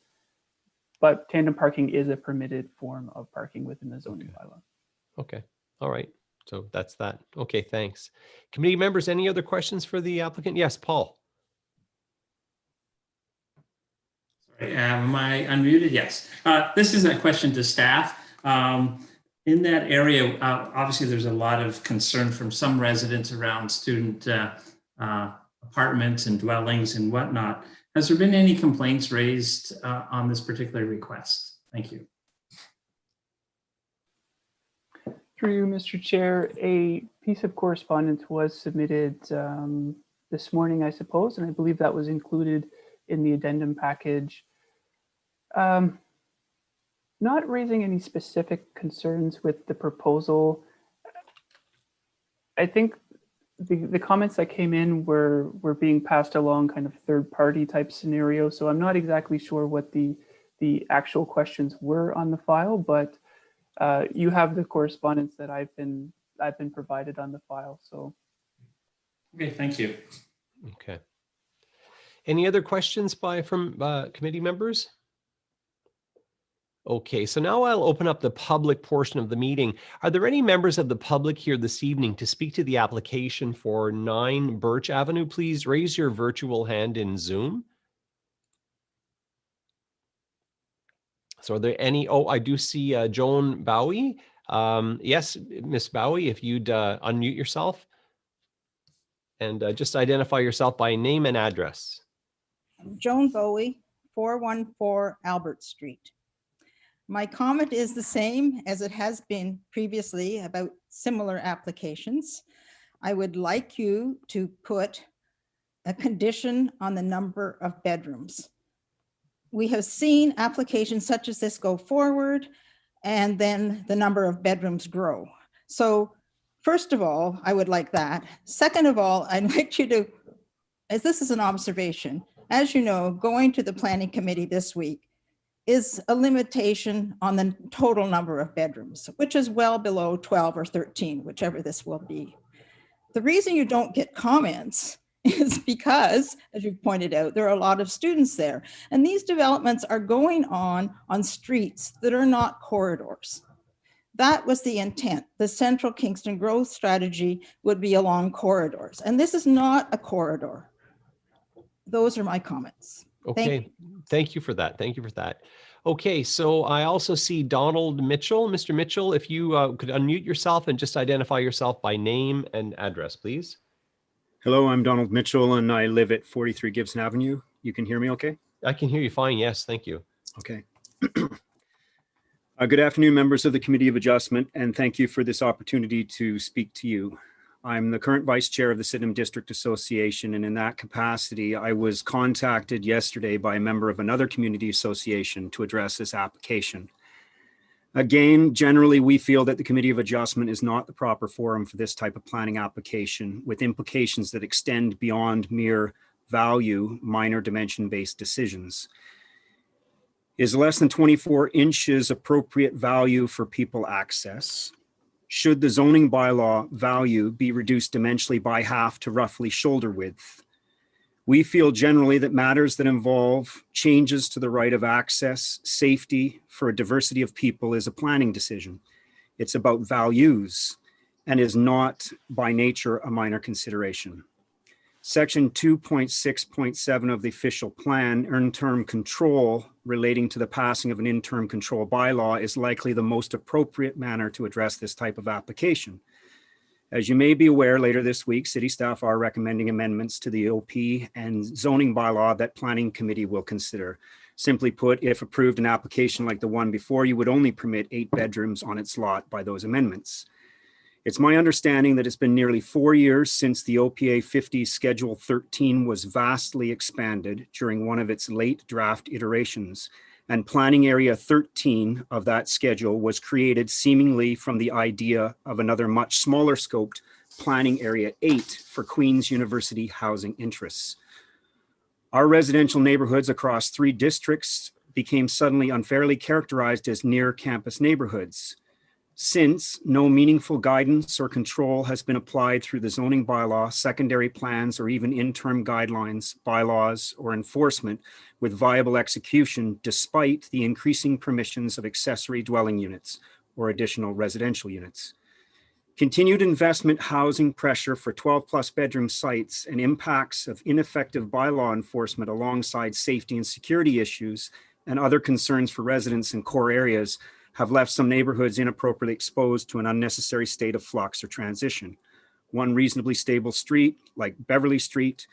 But tandem parking is a permitted form of parking within the zoning bylaw. Okay, all right. So that's that. Okay, thanks. Committee members, any other questions for the applicant? Yes, Paul. Sorry, am I unmuted? Yes. This is a question to staff. In that area, obviously there's a lot of concern from some residents around student apartments and dwellings and whatnot. Has there been any complaints raised on this particular request? Thank you. Through you, Mr. Chair, a piece of correspondence was submitted this morning, I suppose, and I believe that was included in the addendum package. Not raising any specific concerns with the proposal. I think the comments that came in were being passed along kind of third-party type scenario, so I'm not exactly sure what the actual questions were on the file, but you have the correspondence that I've been provided on the file. So, okay, thank you. Okay. Any other questions from committee members? Okay, so now I'll open up the public portion of the meeting. Are there any members of the public here this evening to speak to the application for 9 Birch Avenue? Please raise your virtual hand in Zoom. So are there any? Oh, I do see Joan Bowie. Yes, Miss Bowie, if you'd unmute yourself and just identify yourself by name and address. Joan Bowie, 414 Albert Street. My comment is the same as it has been previously about similar applications. I would like you to put a condition on the number of bedrooms. We have seen applications such as this go forward and then the number of bedrooms grow. So first of all, I would like that. Second of all, I'd like you to, as this is an observation, as you know, going to the planning committee this week is a limitation on the total number of bedrooms, which is well below 12 or 13, whichever this will be. The reason you don't get comments is because, as you pointed out, there are a lot of students there. And these developments are going on streets that are not corridors. That was the intent. The Central Kingston growth strategy would be along corridors. And this is not a corridor. Those are my comments. Okay, thank you for that. Thank you for that. Okay, so I also see Donald Mitchell. Mr. Mitchell, if you could unmute yourself and just identify yourself by name and address, please. Hello, I'm Donald Mitchell and I live at 43 Gibson Avenue. You can hear me okay? I can hear you fine, yes, thank you. Okay. Good afternoon, members of the Committee of Adjustment, and thank you for this opportunity to speak to you. I'm the current vice chair of the Sydenham District Association, and in that capacity, I was contacted yesterday by a member of another community association to address this application. Again, generally, we feel that the Committee of Adjustment is not the proper forum for this type of planning application, with implications that extend beyond mere value, minor dimension-based decisions. Is less than 24 inches appropriate value for people access? Should the zoning bylaw value be reduced dimensionally by half to roughly shoulder width? We feel generally that matters that involve changes to the right of access, safety for a diversity of people is a planning decision. It's about values and is not by nature a minor consideration. Section 2.6.7 of the official plan, earned term control relating to the passing of an interim control bylaw, is likely the most appropriate manner to address this type of application. As you may be aware, later this week, city staff are recommending amendments to the OP and zoning bylaw that planning committee will consider. Simply put, if approved, an application like the one before you would only permit 8 bedrooms on its lot by those amendments. It's my understanding that it's been nearly 4 years since the OPA 50 Schedule 13 was vastly expanded during one of its late draft iterations, and Planning Area 13 of that schedule was created seemingly from the idea of another much smaller scoped Planning Area 8 for Queen's University housing interests. Our residential neighborhoods across 3 districts became suddenly unfairly characterized as near campus neighborhoods. Since no meaningful guidance or control has been applied through the zoning bylaw, secondary plans, or even interim guidelines, bylaws, or enforcement with viable execution, despite the increasing permissions of accessory dwelling units or additional residential units. Continued investment housing pressure for 12+ bedroom sites and impacts of ineffective bylaw enforcement alongside safety and security issues and other concerns for residents in core areas have left some neighborhoods inappropriately exposed to an unnecessary state of flux or transition. One reasonably stable street, like Beverly Street,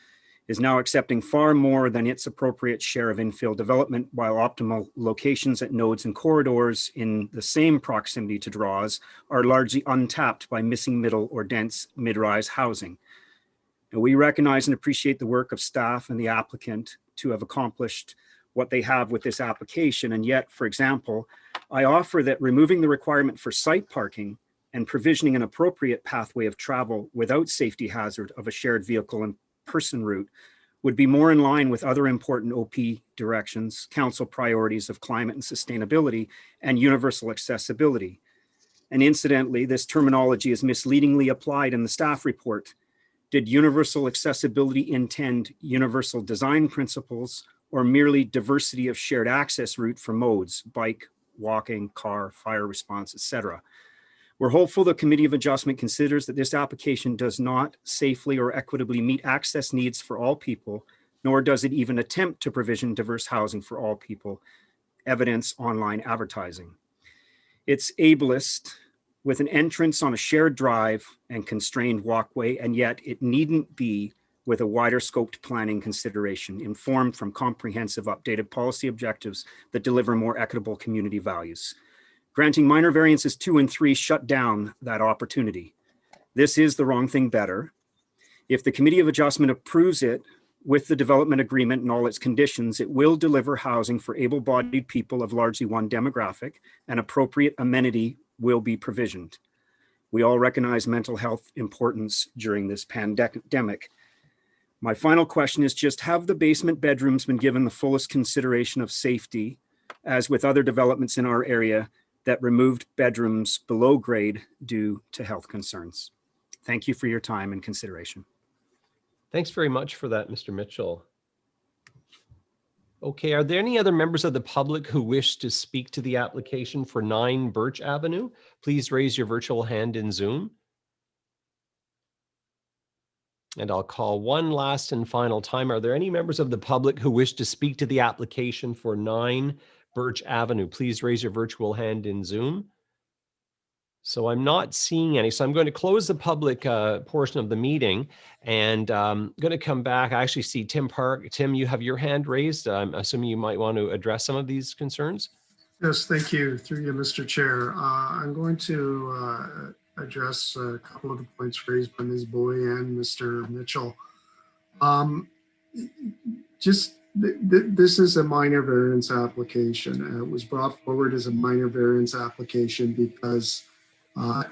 is now accepting far more than its appropriate share of infill development, while optimal locations at nodes and corridors in the same proximity to draws are largely untapped by missing middle or dense mid-rise housing. And we recognize and appreciate the work of staff and the applicant to have accomplished what they have with this application. And yet, for example, I offer that removing the requirement for site parking and provisioning an appropriate pathway of travel without safety hazard of a shared vehicle and person route would be more in line with other important OP directions, council priorities of climate and sustainability, and universal accessibility. And incidentally, this terminology is misleadingly applied in the staff report. Did universal accessibility intend universal design principles or merely diversity of shared access route for modes, bike, walking, car, fire response, etc.? We're hopeful the Committee of Adjustment considers that this application does not safely or equitably meet access needs for all people, nor does it even attempt to provision diverse housing for all people, evidence online advertising. It's ableist, with an entrance on a shared drive and constrained walkway, and yet it needn't be with a wider scoped planning consideration informed from comprehensive updated policy objectives that deliver more equitable community values. Granting minor variances 2 and 3 shut down that opportunity. This is the wrong thing better. If the Committee of Adjustment approves it with the development agreement and all its conditions, it will deliver housing for able-bodied people of largely one demographic, and appropriate amenity will be provisioned. We all recognize mental health importance during this pandemic. My final question is just, have the basement bedrooms been given the fullest consideration of safety, as with other developments in our area that removed bedrooms below grade due to health concerns? Thank you for your time and consideration. Thanks very much for that, Mr. Mitchell. Okay, are there any other members of the public who wish to speak to the application for 9 Birch Avenue? Please raise your virtual hand in Zoom. And I'll call one last and final time. Are there any members of the public who wish to speak to the application for 9 Birch Avenue? Please raise your virtual hand in Zoom. So I'm not seeing any. So I'm going to close the public portion of the meeting, and I'm going to come back. I actually see Tim Park. Tim, you have your hand raised. I'm assuming you might want to address some of these concerns. Yes, thank you. Through you, Mr. Chair. I'm going to address a couple of the points raised by Ms. Bowie and Mr. Mitchell. This is a minor variance application. It was brought forward as a minor variance application because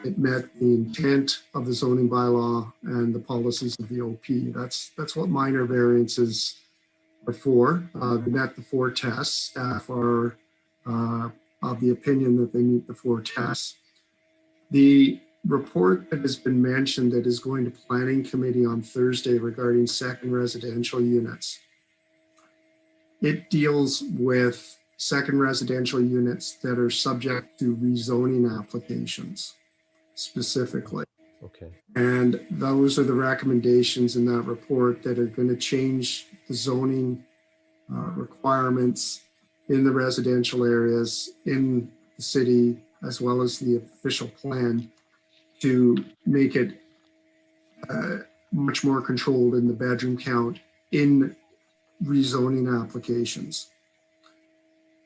it met the intent of the zoning bylaw and the policies of the OP. That's what minor variances are for. They met the 4 tests. Staff are of the opinion that they meet the 4 tests. The report that has been mentioned that is going to Planning Committee on Thursday regarding second residential units, it deals with second residential units that are subject to rezoning applications specifically. Okay. And those are the recommendations in that report that are going to change the zoning requirements in the residential areas in the city, as well as the official plan, to make it much more controlled in the bedroom count in rezoning applications.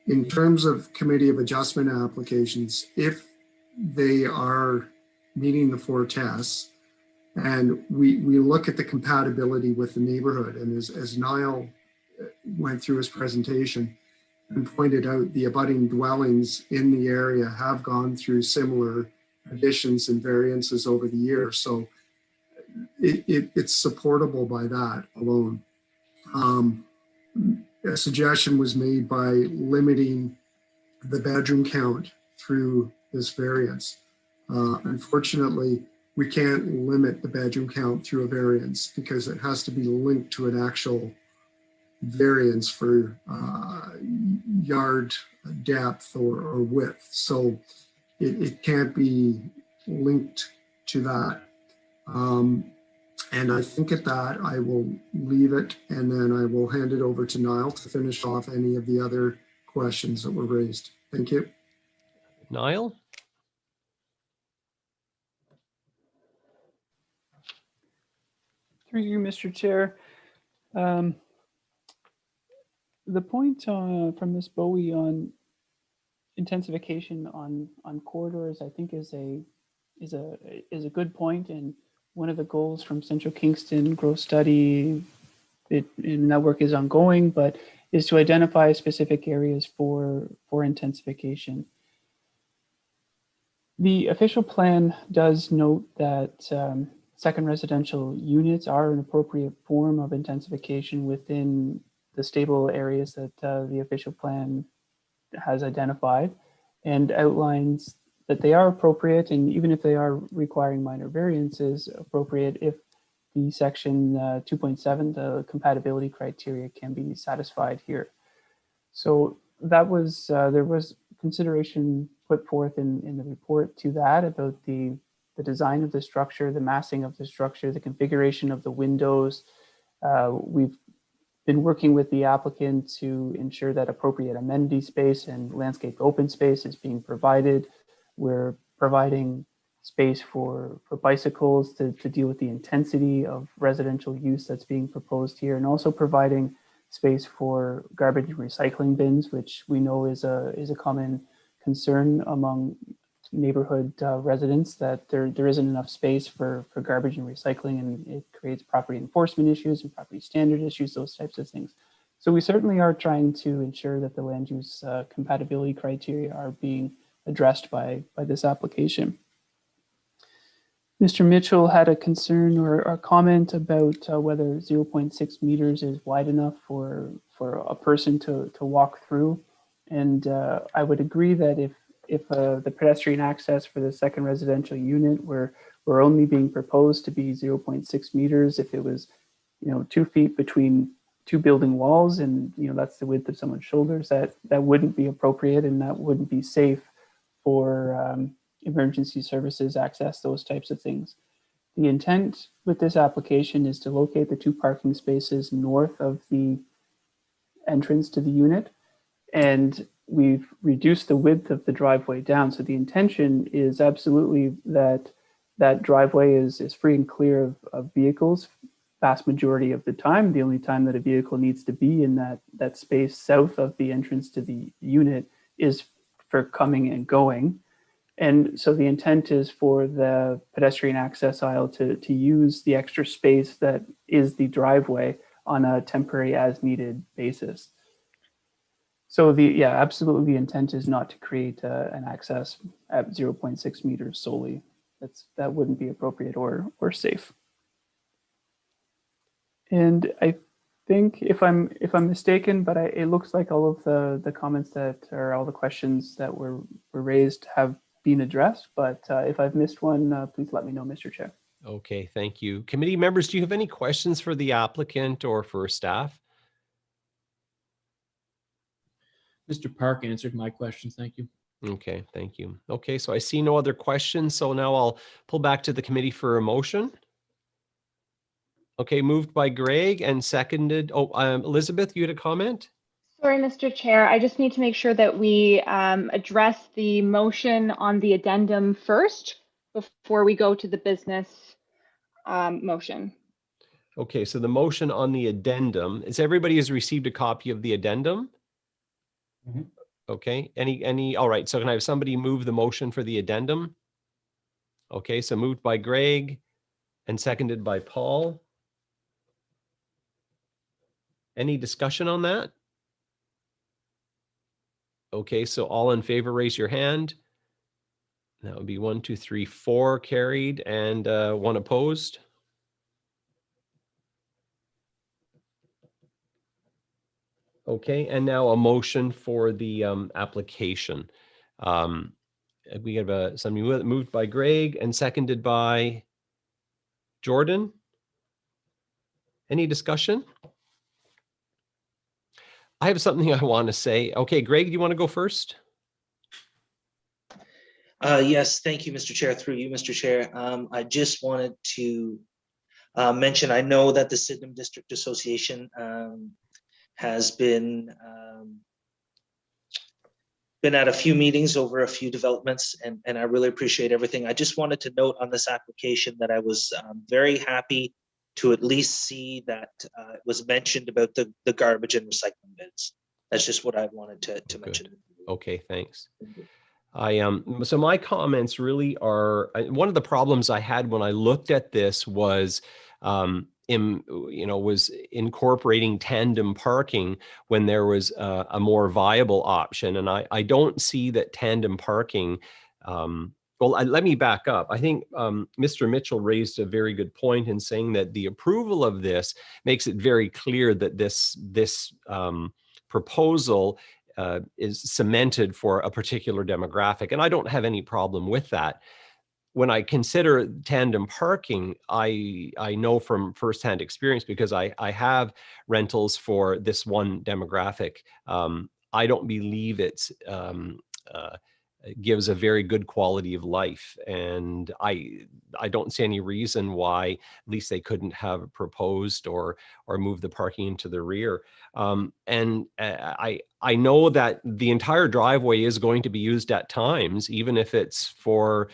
In terms of Committee of Adjustment applications, if they are meeting the 4 tests, and we look at the compatibility with the neighborhood, and as Niall went through his presentation and pointed out, the abutting dwellings in the area have gone through similar additions and variances over the years. So it's supportable by that alone. A suggestion was made by limiting the bedroom count through this variance. Unfortunately, we can't limit the bedroom count through a variance because it has to be linked to an actual variance for yard depth or width. So it can't be linked to that. And I think at that, I will leave it, and then I will hand it over to Niall to finish off any of the other questions that were raised. Thank you. Niall? Through you, Mr. Chair. The point from Ms. Bowie on intensification on corridors, I think, is a good point, and one of the goals from Central Kingston Growth Study, and that work is ongoing, but is to identify specific areas for intensification. The official plan does note that second residential units are an appropriate form of intensification within the stable areas that the official plan has identified, and outlines that they are appropriate, and even if they are requiring minor variances, appropriate if the section 2.7, the compatibility criteria, can be satisfied here. So that was, there was consideration put forth in the report to that about the design of the structure, the massing of the structure, the configuration of the windows. We've been working with the applicant to ensure that appropriate amenity space and landscape open space is being provided. We're providing space for bicycles to deal with the intensity of residential use that's being proposed here, and also providing space for garbage and recycling bins, which we know is a common concern among neighborhood residents, that there isn't enough space for garbage and recycling, and it creates property enforcement issues and property standard issues, those types of things. So we certainly are trying to ensure that the land use compatibility criteria are being addressed by this application. Mr. Mitchell had a concern or a comment about whether 0.6 meters is wide enough for a person to walk through. And I would agree that if the pedestrian access for the second residential unit were only being proposed to be 0.6 meters, if it was 2 feet between 2 building walls, and that's the width of someone's shoulders, that wouldn't be appropriate, and that wouldn't be safe for emergency services access, those types of things. The intent with this application is to locate the 2 parking spaces north of the entrance to the unit, and we've reduced the width of the driveway down. So the intention is absolutely that that driveway is free and clear of vehicles vast majority of the time. The only time that a vehicle needs to be in that space south of the entrance to the unit is for coming and going. And so the intent is for the pedestrian access aisle to use the extra space that is the driveway on a temporary as needed basis. So absolutely the intent is not to create an access at 0.6 meters solely. That wouldn't be appropriate or safe. And I think if I'm mistaken, but it looks like all of the comments all the questions that were raised have been addressed. But if I've missed one, please let me know, Mr. Chair. Okay, thank you. Committee members, do you have any questions for the applicant or for staff? Mr. Park answered my questions. Thank you. Okay, thank you. Okay, so I see no other questions. So now I'll pull back to the committee for a motion. Okay, moved by Greg and seconded. Oh, Elizabeth, you had a comment? Sorry, Mr. Chair. I just need to make sure that we address the motion on the addendum first before we go to the business motion. Okay, so the motion on the addendum, everybody has received a copy of the addendum? Mm-hmm. Okay, all right, so can I have somebody move the motion for the addendum? Okay, so moved by Greg and seconded by Paul. Any discussion on that? Okay, so all in favor, raise your hand. That would be 1, 2, 3, 4 carried and 1 opposed. Okay, and now a motion for the application. We have something moved by Greg and seconded by Jordan. Any discussion? I have something I want to say. Okay, Greg, do you want to go first? Yes, thank you, Mr. Chair. Through you, Mr. Chair. I just wanted to mention, I know that the Sydenham District Association has been at a few meetings over a few developments, and I really appreciate everything. I just wanted to note on this application that I was very happy to at least see that it was mentioned about the garbage and recycling bins. That's just what I wanted to mention. Okay, thanks. So my comments really are, one of the problems I had when I looked at this was, was incorporating tandem parking when there was a more viable option. And I don't see that tandem parking, let me back up. I think Mr. Mitchell raised a very good point in saying that the approval of this makes it very clear that this proposal is cemented for a particular demographic. And I don't have any problem with that. When I consider tandem parking, I know from firsthand experience, because I have rentals for this one demographic. I don't believe it gives a very good quality of life. And I don't see any reason why at least they couldn't have proposed or moved the parking into the rear. And I know that the entire driveway is going to be used at times, even if it's for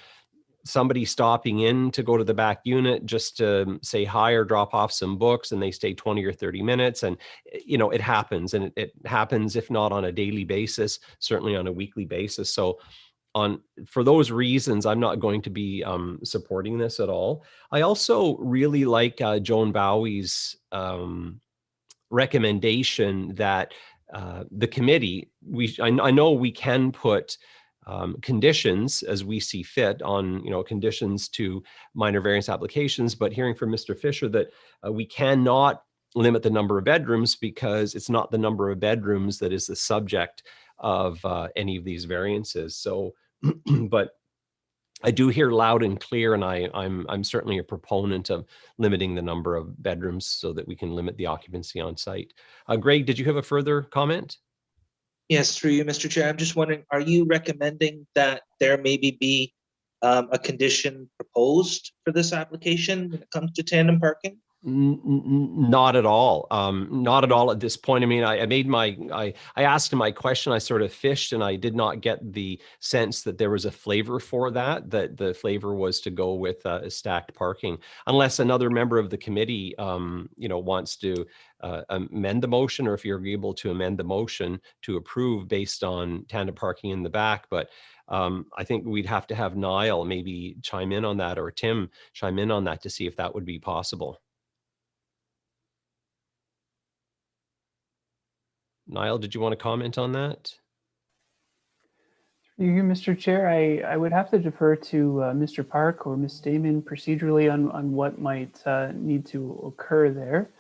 somebody stopping in to go to the back unit just to say hi or drop off some books, and they stay 20 or 30 minutes. And, it happens, and it happens, if not on a daily basis, certainly on a weekly basis. So for those reasons, I'm not going to be supporting this at all. I also really like Joan Bowie's recommendation that the committee, I know we can put conditions as we see fit on, conditions to minor variance applications, but hearing from Mr. Fisher that we cannot limit the number of bedrooms, because it's not the number of bedrooms that is the subject of any of these variances. So, but I do hear loud and clear, and I'm certainly a proponent of limiting the number of bedrooms so that we can limit the occupancy on site. Greg, did you have a further comment? Yes, through you, Mr. Chair. I'm just wondering, are you recommending that there maybe be a condition proposed for this application when it comes to tandem parking? Not at all. Not at all at this point. I mean, I asked him my question. I sort of fished, and I did not get the sense that there was a flavor for that. That the flavor was to go with stacked parking, unless another member of the committee, wants to amend the motion, or if you're able to amend the motion to approve based on tandem parking in the back. But I think we'd have to have Niall maybe chime in on that, or Tim chime in on that to see if that would be possible. Niall, did you want to comment on that? You, Mr. Chair, I would have to defer to Mr. Park or Ms. Damon procedurally on what might need to occur there.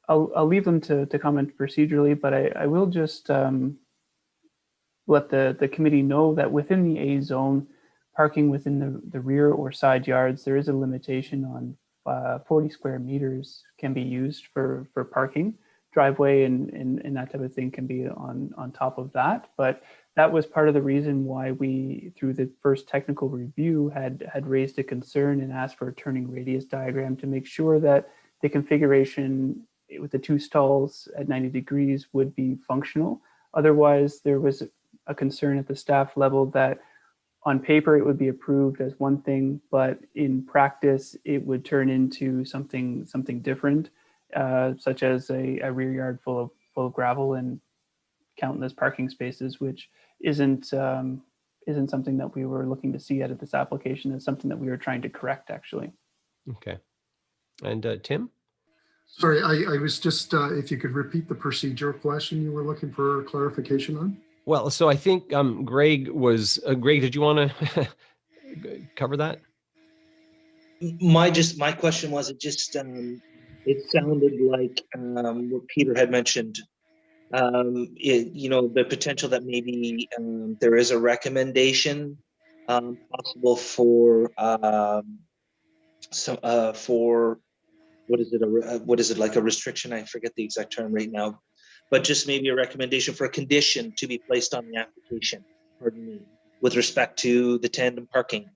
I'll leave them to comment procedurally, but I will just let the committee know that within the A zone, parking within the rear or side yards, there is a limitation on 40 square meters can be used for parking. Driveway and that type of thing can be on top of that. But that was part of the reason why we, through the first technical review, had raised a concern and asked for a turning radius diagram to make sure that the configuration with the two stalls at 90 degrees would be functional. Otherwise, there was a concern at the staff level that on paper it would be approved as one thing, but in practice it would turn into something different. Such as a rear yard full of gravel and countless parking spaces, which isn't something that we were looking to see out of this application. It's something that we were trying to correct, actually. Okay. And Tim? Sorry, I was just, if you could repeat the procedural question you were looking for clarification on? Well, so I think Greg, did you want to cover that? My question was, it sounded like what Peter had mentioned, the potential that maybe there is a recommendation possible for what is it, like a restriction? I forget the exact term right now, but just maybe a recommendation for a condition to be placed on the application, pardon me, with respect to the tandem parking.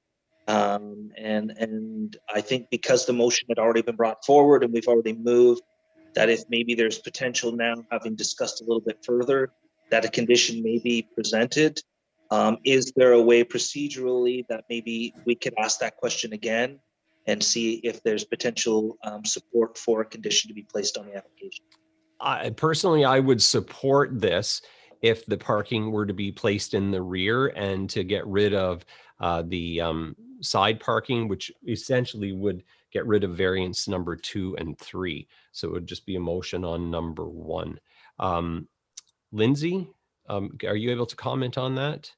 And I think because the motion had already been brought forward and we've already moved, that if maybe there's potential now, having discussed a little bit further, that a condition may be presented. Is there a way procedurally that maybe we could ask that question again and see if there's potential support for a condition to be placed on the application? Personally, I would support this if the parking were to be placed in the rear and to get rid of the side parking, which essentially would get rid of variance number 2 and 3. So it would just be a motion on number 1. Lindsay, are you able to comment on that?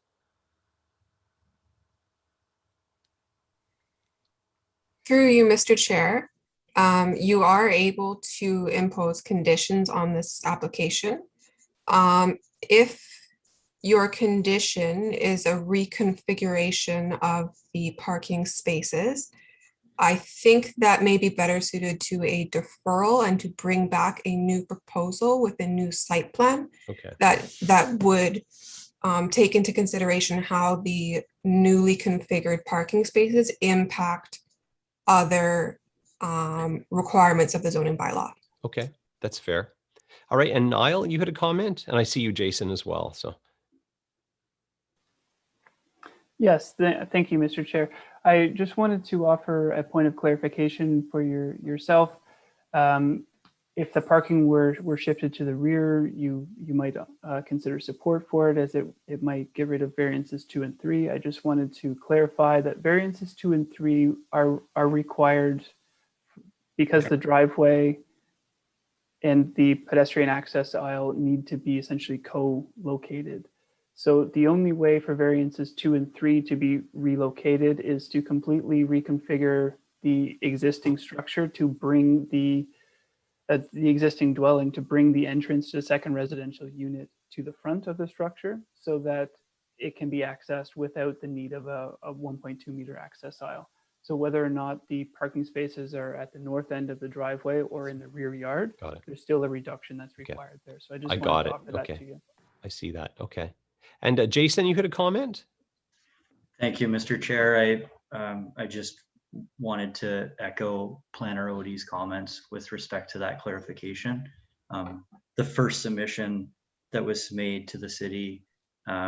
Through you, Mr. Chair, you are able to impose conditions on this application. If your condition is a reconfiguration of the parking spaces, I think that may be better suited to a deferral and to bring back a new proposal with a new site plan. Okay. That would take into consideration how the newly configured parking spaces impact other requirements of the zoning bylaw. Okay, that's fair. All right, and Niall, you had a comment, and I see you, Jason, as well. So. Yes, thank you, Mr. Chair. I just wanted to offer a point of clarification for yourself. If the parking were shifted to the rear, you might consider support for it, as it might get rid of variances 2 and 3. I just wanted to clarify that variances 2 and 3 are required because the driveway and the pedestrian access aisle need to be essentially co-located. So the only way for variances 2 and 3 to be relocated is to completely reconfigure the existing structure to bring the existing dwelling, to bring the entrance to the second residential unit to the front of the structure so that it can be accessed without the need of a 1.2 meter access aisle. So whether or not the parking spaces are at the north end of the driveway or in the rear yard, there's still a reduction that's required there. So I just wanted to offer that to you. I see that. Okay. And Jason, you had a comment? Thank you, Mr. Chair. I just wanted to echo Planner Odie's comments with respect to that clarification. The first submission that was made to the city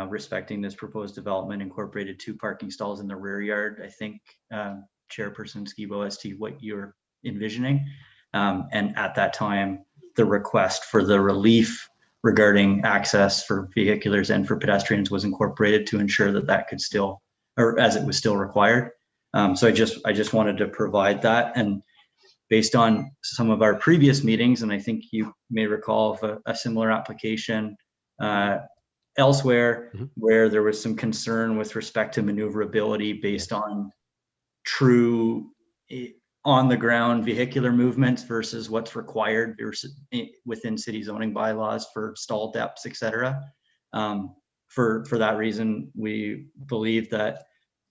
respecting this proposed development incorporated 2 parking stalls in the rear yard. I think Chairperson Skibo, as to what you're envisioning. And at that time, the request for the relief regarding access for vehiculars and for pedestrians was incorporated to ensure that that could still, or as it was still required. So I just wanted to provide that. And based on some of our previous meetings, and I think you may recall of a similar application elsewhere, where there was some concern with respect to maneuverability based on true on the ground vehicular movements versus what's required within city zoning bylaws for stall depths, et cetera. For that reason, we believe that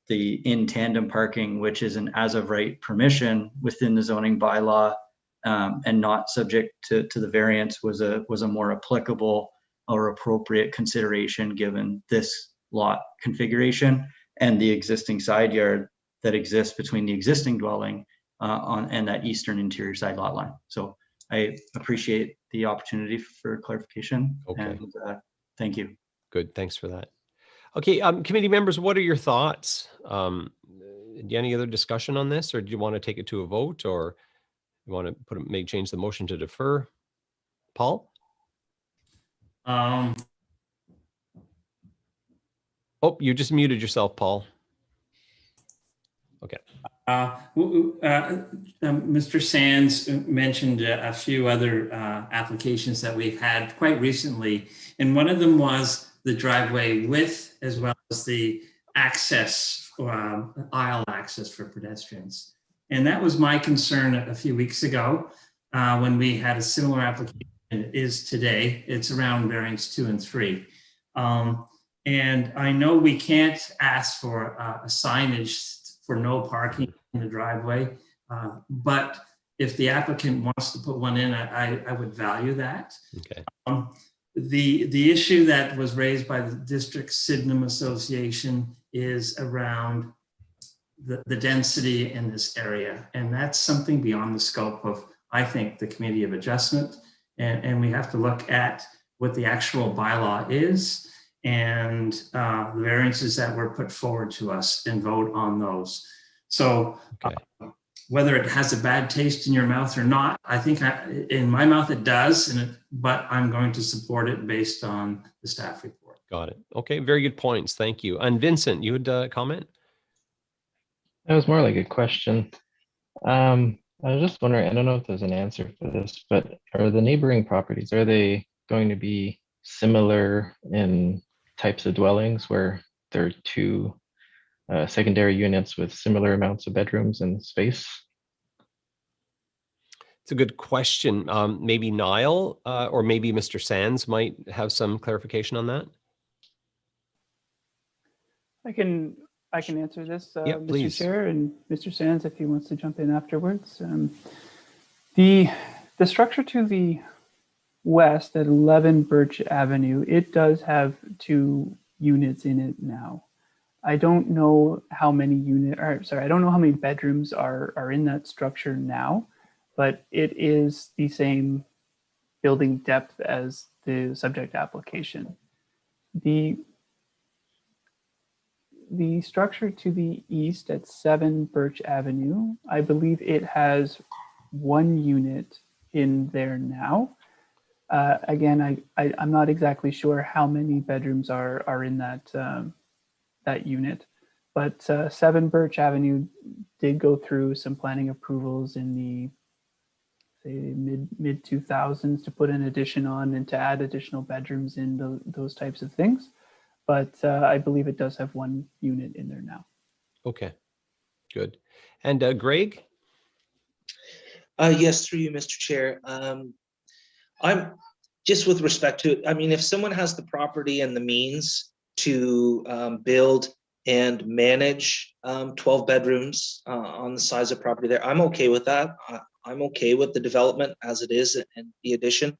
the in tandem parking, which is an as of right permission within the zoning bylaw and not subject to the variance, was a more applicable or appropriate consideration given this lot configuration and the existing side yard that exists between the existing dwelling and that eastern interior side lot line. So I appreciate the opportunity for clarification. Okay. And thank you. Good, thanks for that. Okay, committee members, what are your thoughts? Any other discussion on this, or do you want to take it to a vote, or you want to change the motion to defer? Paul? Oh, you just muted yourself, Paul. Okay. Mr. Sands mentioned a few other applications that we've had quite recently, and one of them was the driveway width as well as the access, aisle access for pedestrians. And that was my concern a few weeks ago when we had a similar application. It is today. It's around variance 2 and 3. And I know we can't ask for a signage for no parking in the driveway, but if the applicant wants to put one in, I would value that. Okay. The issue that was raised by the District Sydenham Association is around the density in this area. And that's something beyond the scope of, I think, the Committee of Adjustment. And we have to look at what the actual bylaw is and the variances that were put forward to us and vote on those. So whether it has a bad taste in your mouth or not, I think in my mouth it does, but I'm going to support it based on the staff report. Got it. Okay, very good points. Thank you. And Vincent, you would comment? That was more like a question. I was just wondering, I don't know if there's an answer for this, but are the neighboring properties, are they going to be similar in types of dwellings where there are 2 secondary units with similar amounts of bedrooms and space? It's a good question. Maybe Niall or maybe Mr. Sands might have some clarification on that. I can answer this, Yeah, Mr. please. Chair, and Mr. Sands, if he wants to jump in afterwards. The structure to the west at 11 Birch Avenue, it does have 2 units in it now. I don't know how many I don't know how many bedrooms are in that structure now, but it is the same building depth as the subject application. The structure to the east at 7 Birch Avenue, I believe it has 1 unit in there now. Again, I'm not exactly sure how many bedrooms are in that unit, but 7 Birch Avenue did go through some planning approvals in the mid 2000s to put an addition on and to add additional bedrooms in those types of things. But I believe it does have 1 unit in there now. Okay, good. And Greg? Yes, through you, Mr. Chair. I'm just with respect to, I mean, if someone has the property and the means to build and manage 12 bedrooms on the size of property there, I'm okay with that. I'm okay with the development as it is and the addition.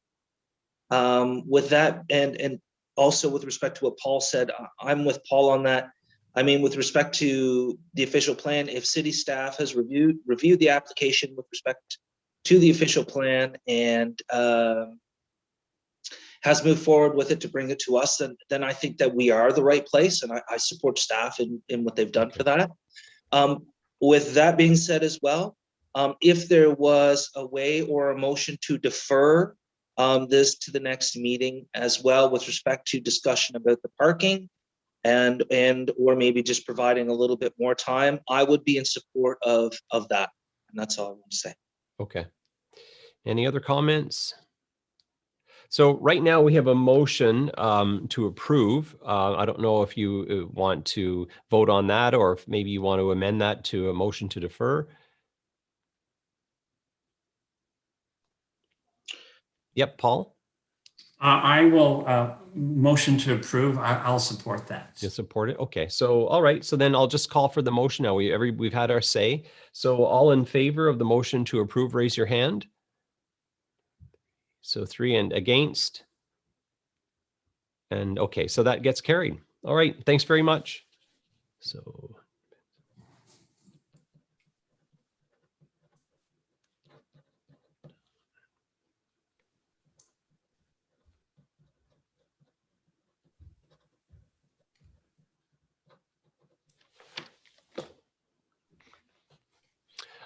With that, and also with respect to what Paul said, I'm with Paul on that. I mean, with respect to the official plan, if city staff has reviewed the application with respect to the official plan and has moved forward with it to bring it to us, then I think that we are the right place, and I support staff in what they've done for that. With that being said as well, if there was a way or a motion to defer this to the next meeting as well with respect to discussion about the parking and or maybe just providing a little bit more time, I would be in support of that. And that's all I want to say. Okay. Any other comments? So right now we have a motion to approve. I don't know if you want to vote on that, or if maybe you want to amend that to a motion to defer. Yep, Paul? I will motion to approve. I'll support that. You support it? Okay. So, all right. So then I'll just call for the motion now. We've had our say. So all in favor of the motion to approve, raise your hand. So 3 and against. And okay, so that gets carried. All right. Thanks very much. So.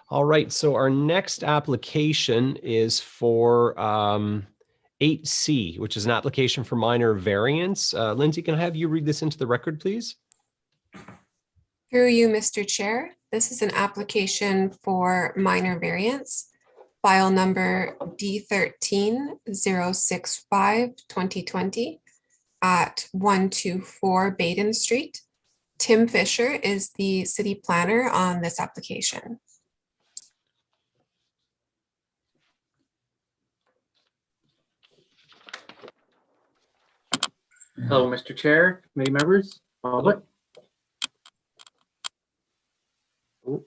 All right, so our next application is for 8C, which is an application for minor variance. Lindsay, can I have you read this into the record, please? Through you, Mr. Chair, this is an application for minor variance, file number D13065-2020 at 124 Baden Street. Tim Fisher is the city planner on this application. Hello, Mr. Chair, committee members, public. Oh,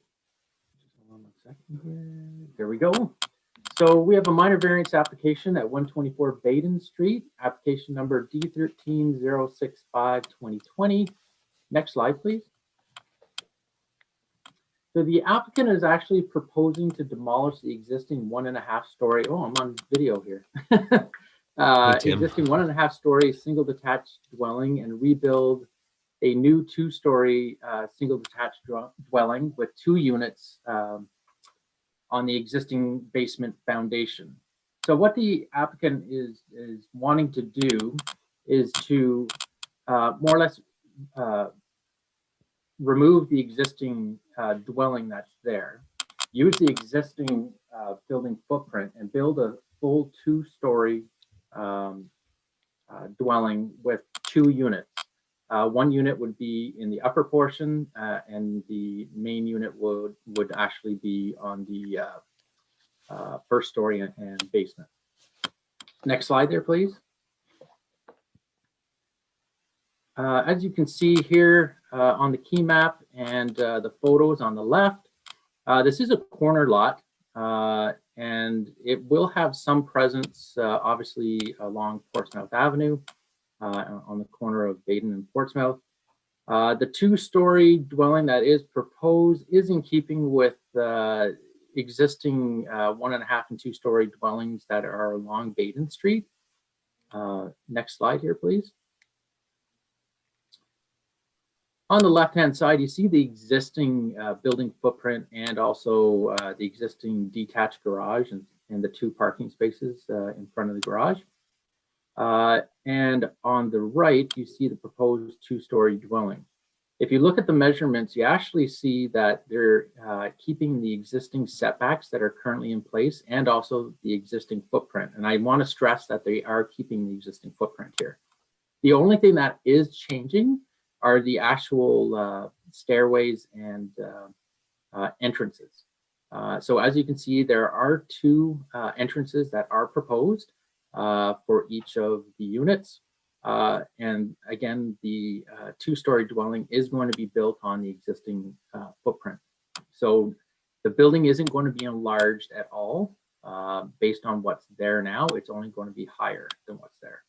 just hold on 1 second here. There we go. So we have a minor variance application at 124 Baden Street, application number D13065-2020. Next slide, please. So the applicant is actually proposing to demolish the existing 1.5-story. Oh, I'm on video here. Existing 1.5-story single detached dwelling and rebuild a new 2-story single detached dwelling with 2 units on the existing basement foundation. So what the applicant is wanting to do is to more or less remove the existing dwelling that's there, use the existing building footprint and build a full 2-story dwelling with 2 units. 1 unit would be in the upper portion, and the main unit would actually be on the 1st story and basement. Next slide there, please. As you can see here on the key map and the photos on the left, this is a corner lot. And it will have some presence, obviously, along Portsmouth Avenue on the corner of Baden and Portsmouth. The 2-story dwelling that is proposed is in keeping with existing 1.5 and 2-story dwellings that are along Baden Street. Next slide here, please. On the left-hand side, you see the existing building footprint and also the existing detached garage and the 2 parking spaces in front of the garage. And on the right, you see the proposed 2-story dwelling. If you look at the measurements, you actually see that they're keeping the existing setbacks that are currently in place and also the existing footprint. And I want to stress that they are keeping the existing footprint here. The only thing that is changing are the actual stairways and entrances. So as you can see, there are 2 entrances that are proposed for each of the units. And again, the 2-story dwelling is going to be built on the existing footprint. So the building isn't going to be enlarged at all based on what's there now. It's only going to be higher than what's there.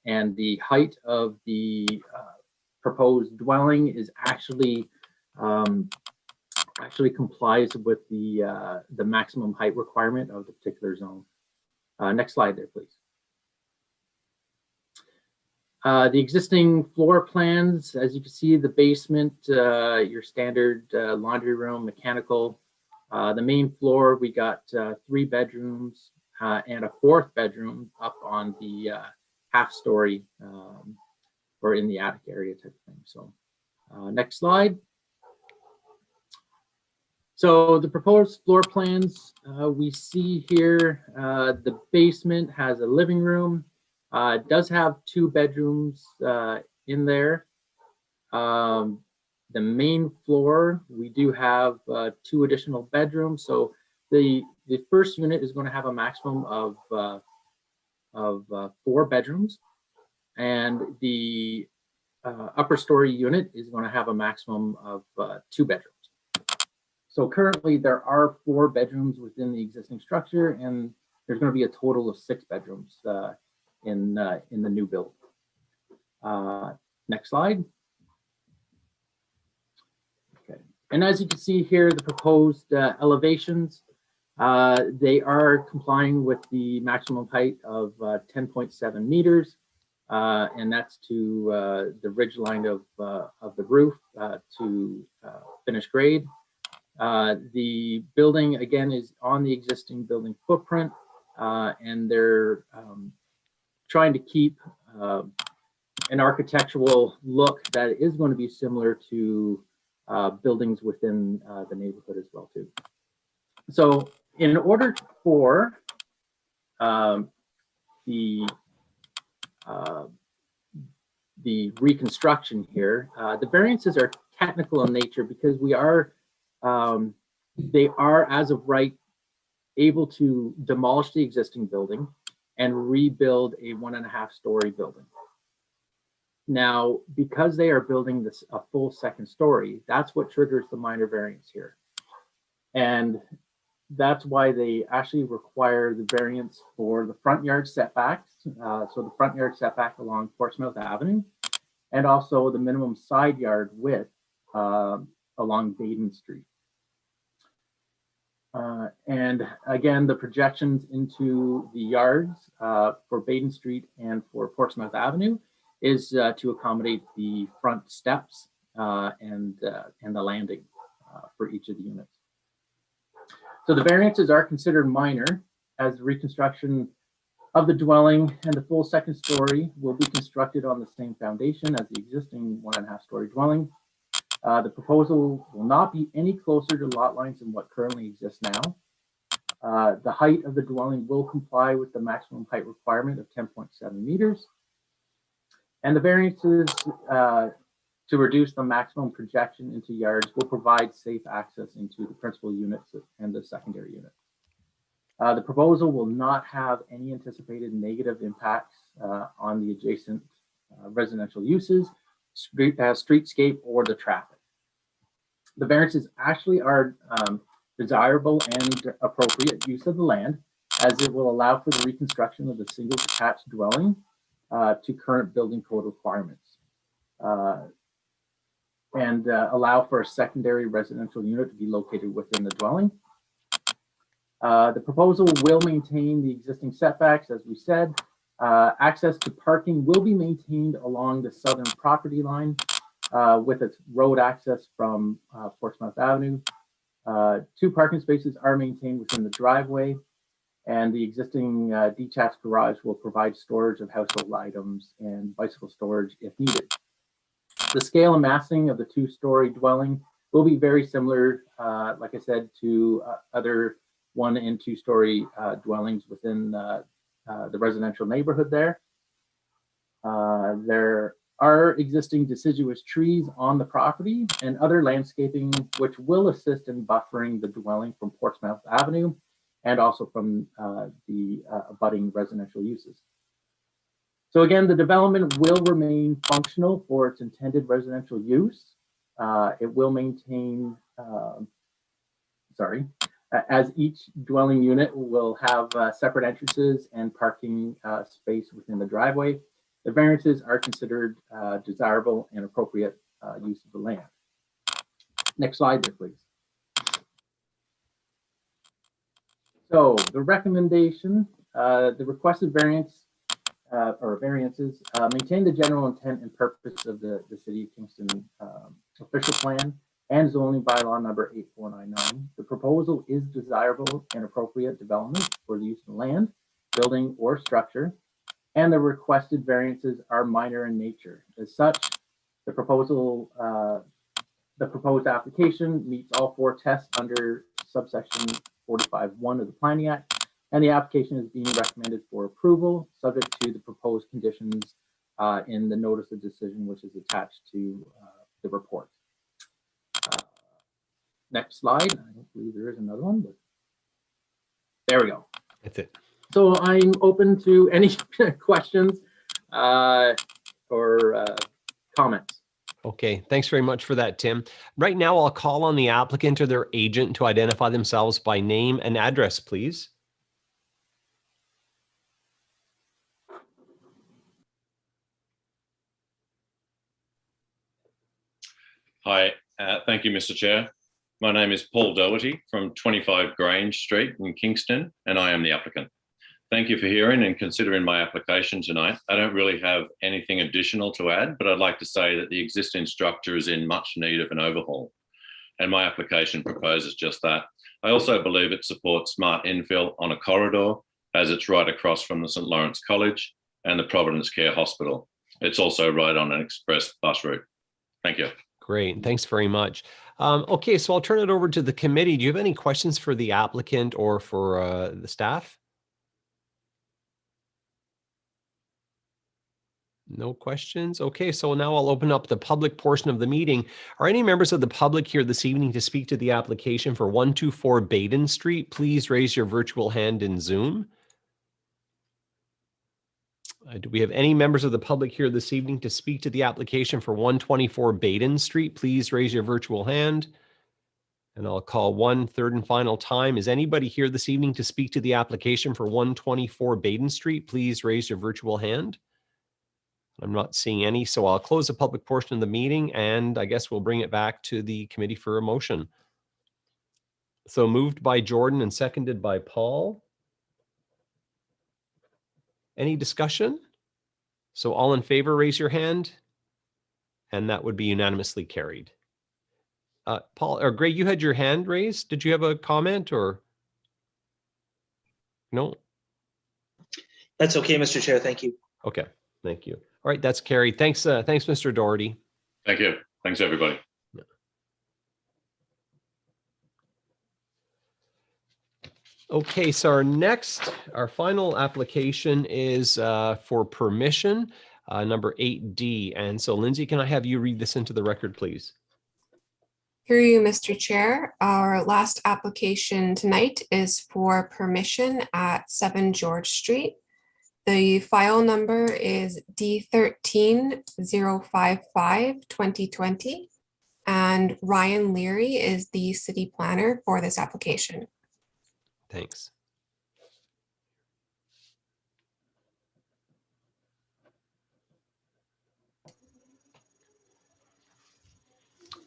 And the height of the proposed dwelling is actually complies with the maximum height requirement of the particular zone. Next slide there, please. The existing floor plans, as you can see, the basement, your standard laundry room, mechanical. The main floor, we got 3 bedrooms and a 4th bedroom up on the half-story or in the attic area type of thing. So next slide. So the proposed floor plans we see here, the basement has a living room. It does have 2 bedrooms in there. The main floor, we do have 2 additional bedrooms. So the first unit is going to have a maximum of 4 bedrooms, and the upper story unit is going to have a maximum of 2 bedrooms. So currently there are 4 bedrooms within the existing structure, and there's going to be a total of 6 bedrooms in the new build. Next slide. Okay, and as you can see here, the proposed elevations, they are complying with the maximum height of 10.7 meters, and that's to the ridge line of the roof to finished grade. The building, again, is on the existing building footprint, and they're trying to keep an architectural look that is going to be similar to buildings within the neighborhood as well, too. So in order for the reconstruction here, the variances are technical in nature because we are they are, as of right, able to demolish the existing building and rebuild a 1.5-story building. Now, because they are building this a full 2nd story, that's what triggers the minor variance here. And that's why they actually require the variance for the front yard setbacks. So the front yard setback along Portsmouth Avenue, and also the minimum side yard width along Baden Street. And again, the projections into the yards for Baden Street and for Portsmouth Avenue is to accommodate the front steps and the landing for each of the units. So the variances are considered minor, as the reconstruction of the dwelling and the full 2nd story will be constructed on the same foundation as the existing 1.5-story dwelling. The proposal will not be any closer to lot lines than what currently exists now. The height of the dwelling will comply with the maximum height requirement of 10.7 meters. And the variances to reduce the maximum projection into yards will provide safe access into the principal units and the secondary unit. The proposal will not have any anticipated negative impacts on the adjacent residential uses, streetscape, or the traffic. The variances actually are desirable and appropriate use of the land, as it will allow for the reconstruction of the single detached dwelling to current building code requirements, and allow for a secondary residential unit to be located within the dwelling. The proposal will maintain the existing setbacks, as we said. Access to parking will be maintained along the southern property line with its road access from Portsmouth Avenue. 2 parking spaces are maintained within the driveway, and the existing detached garage will provide storage of household items and bicycle storage if needed. The scale and massing of the 2-story dwelling will be very similar, like I said, to other 1- and 2-story dwellings within the residential neighborhood there. There are existing deciduous trees on the property and other landscaping which will assist in buffering the dwelling from Portsmouth Avenue and also from the abutting residential uses. So again, the development will remain functional for its intended residential use. It will maintain, as each dwelling unit will have separate entrances and parking space within the driveway. The variances are considered desirable and appropriate use of the land. Next slide there, please. So the recommendation, the requested variance or variances maintain the general intent and purpose of the City of Kingston official plan and zoning bylaw number 8499. The proposal is desirable and appropriate development for the use of land, building, or structure, and the requested variances are minor in nature. As such, the proposed application meets all 4 tests under subsection 45(1) of the Planning Act, and the application is being recommended for approval, subject to the proposed conditions in the notice of decision, which is attached to the report. Next slide. I don't believe there is another one, but there we go. That's it. So I'm open to any questions or comments. Okay, thanks very much for that, Tim. Right now, I'll call on the applicant or their agent to identify themselves by name and address, please. Hi, thank you, Mr. Chair. My name is Paul Doherty from 25 Grange Street in Kingston, and I am the applicant. Thank you for hearing and considering my application tonight. I don't really have anything additional to add, but I'd like to say that the existing structure is in much need of an overhaul, and my application proposes just that. I also believe it supports smart infill on a corridor, as it's right across from the St. Lawrence College and the Providence Care Hospital. It's also right on an express bus route. Thank you. Great, thanks very much. Okay, so I'll turn it over to the committee. Do you have any questions for the applicant or for the staff? No questions? Okay, so now I'll open up the public portion of the meeting. Are any members of the public here this evening to speak to the application for 124 Baden Street? Please raise your virtual hand in Zoom. Do we have any members of the public here this evening to speak to the application for 124 Baden Street? Please raise your virtual hand. And I'll call one third and final time. Is anybody here this evening to speak to the application for 124 Baden Street? Please raise your virtual hand. I'm not seeing any, so I'll close the public portion of the meeting, and I guess we'll bring it back to the committee for a motion. So moved by Jordan and seconded by Paul. Any discussion? So all in favor, raise your hand. And that would be unanimously carried. Paul or Greg, you had your hand raised. Did you have a comment or? No? That's okay, Mr. Chair. Thank you. Okay, thank you. All right, that's carried. Thanks, thanks, Mr. Doherty. Thank you. Thanks, everybody. Okay, so our final application is for permission, number 8D. And so Lindsay, can I have you read this into the record, please? Through you, Mr. Chair, our last application tonight is for permission at 7 George Street. The file number is D13055-2020, and Ryan Leary is the city planner for this application. Thanks.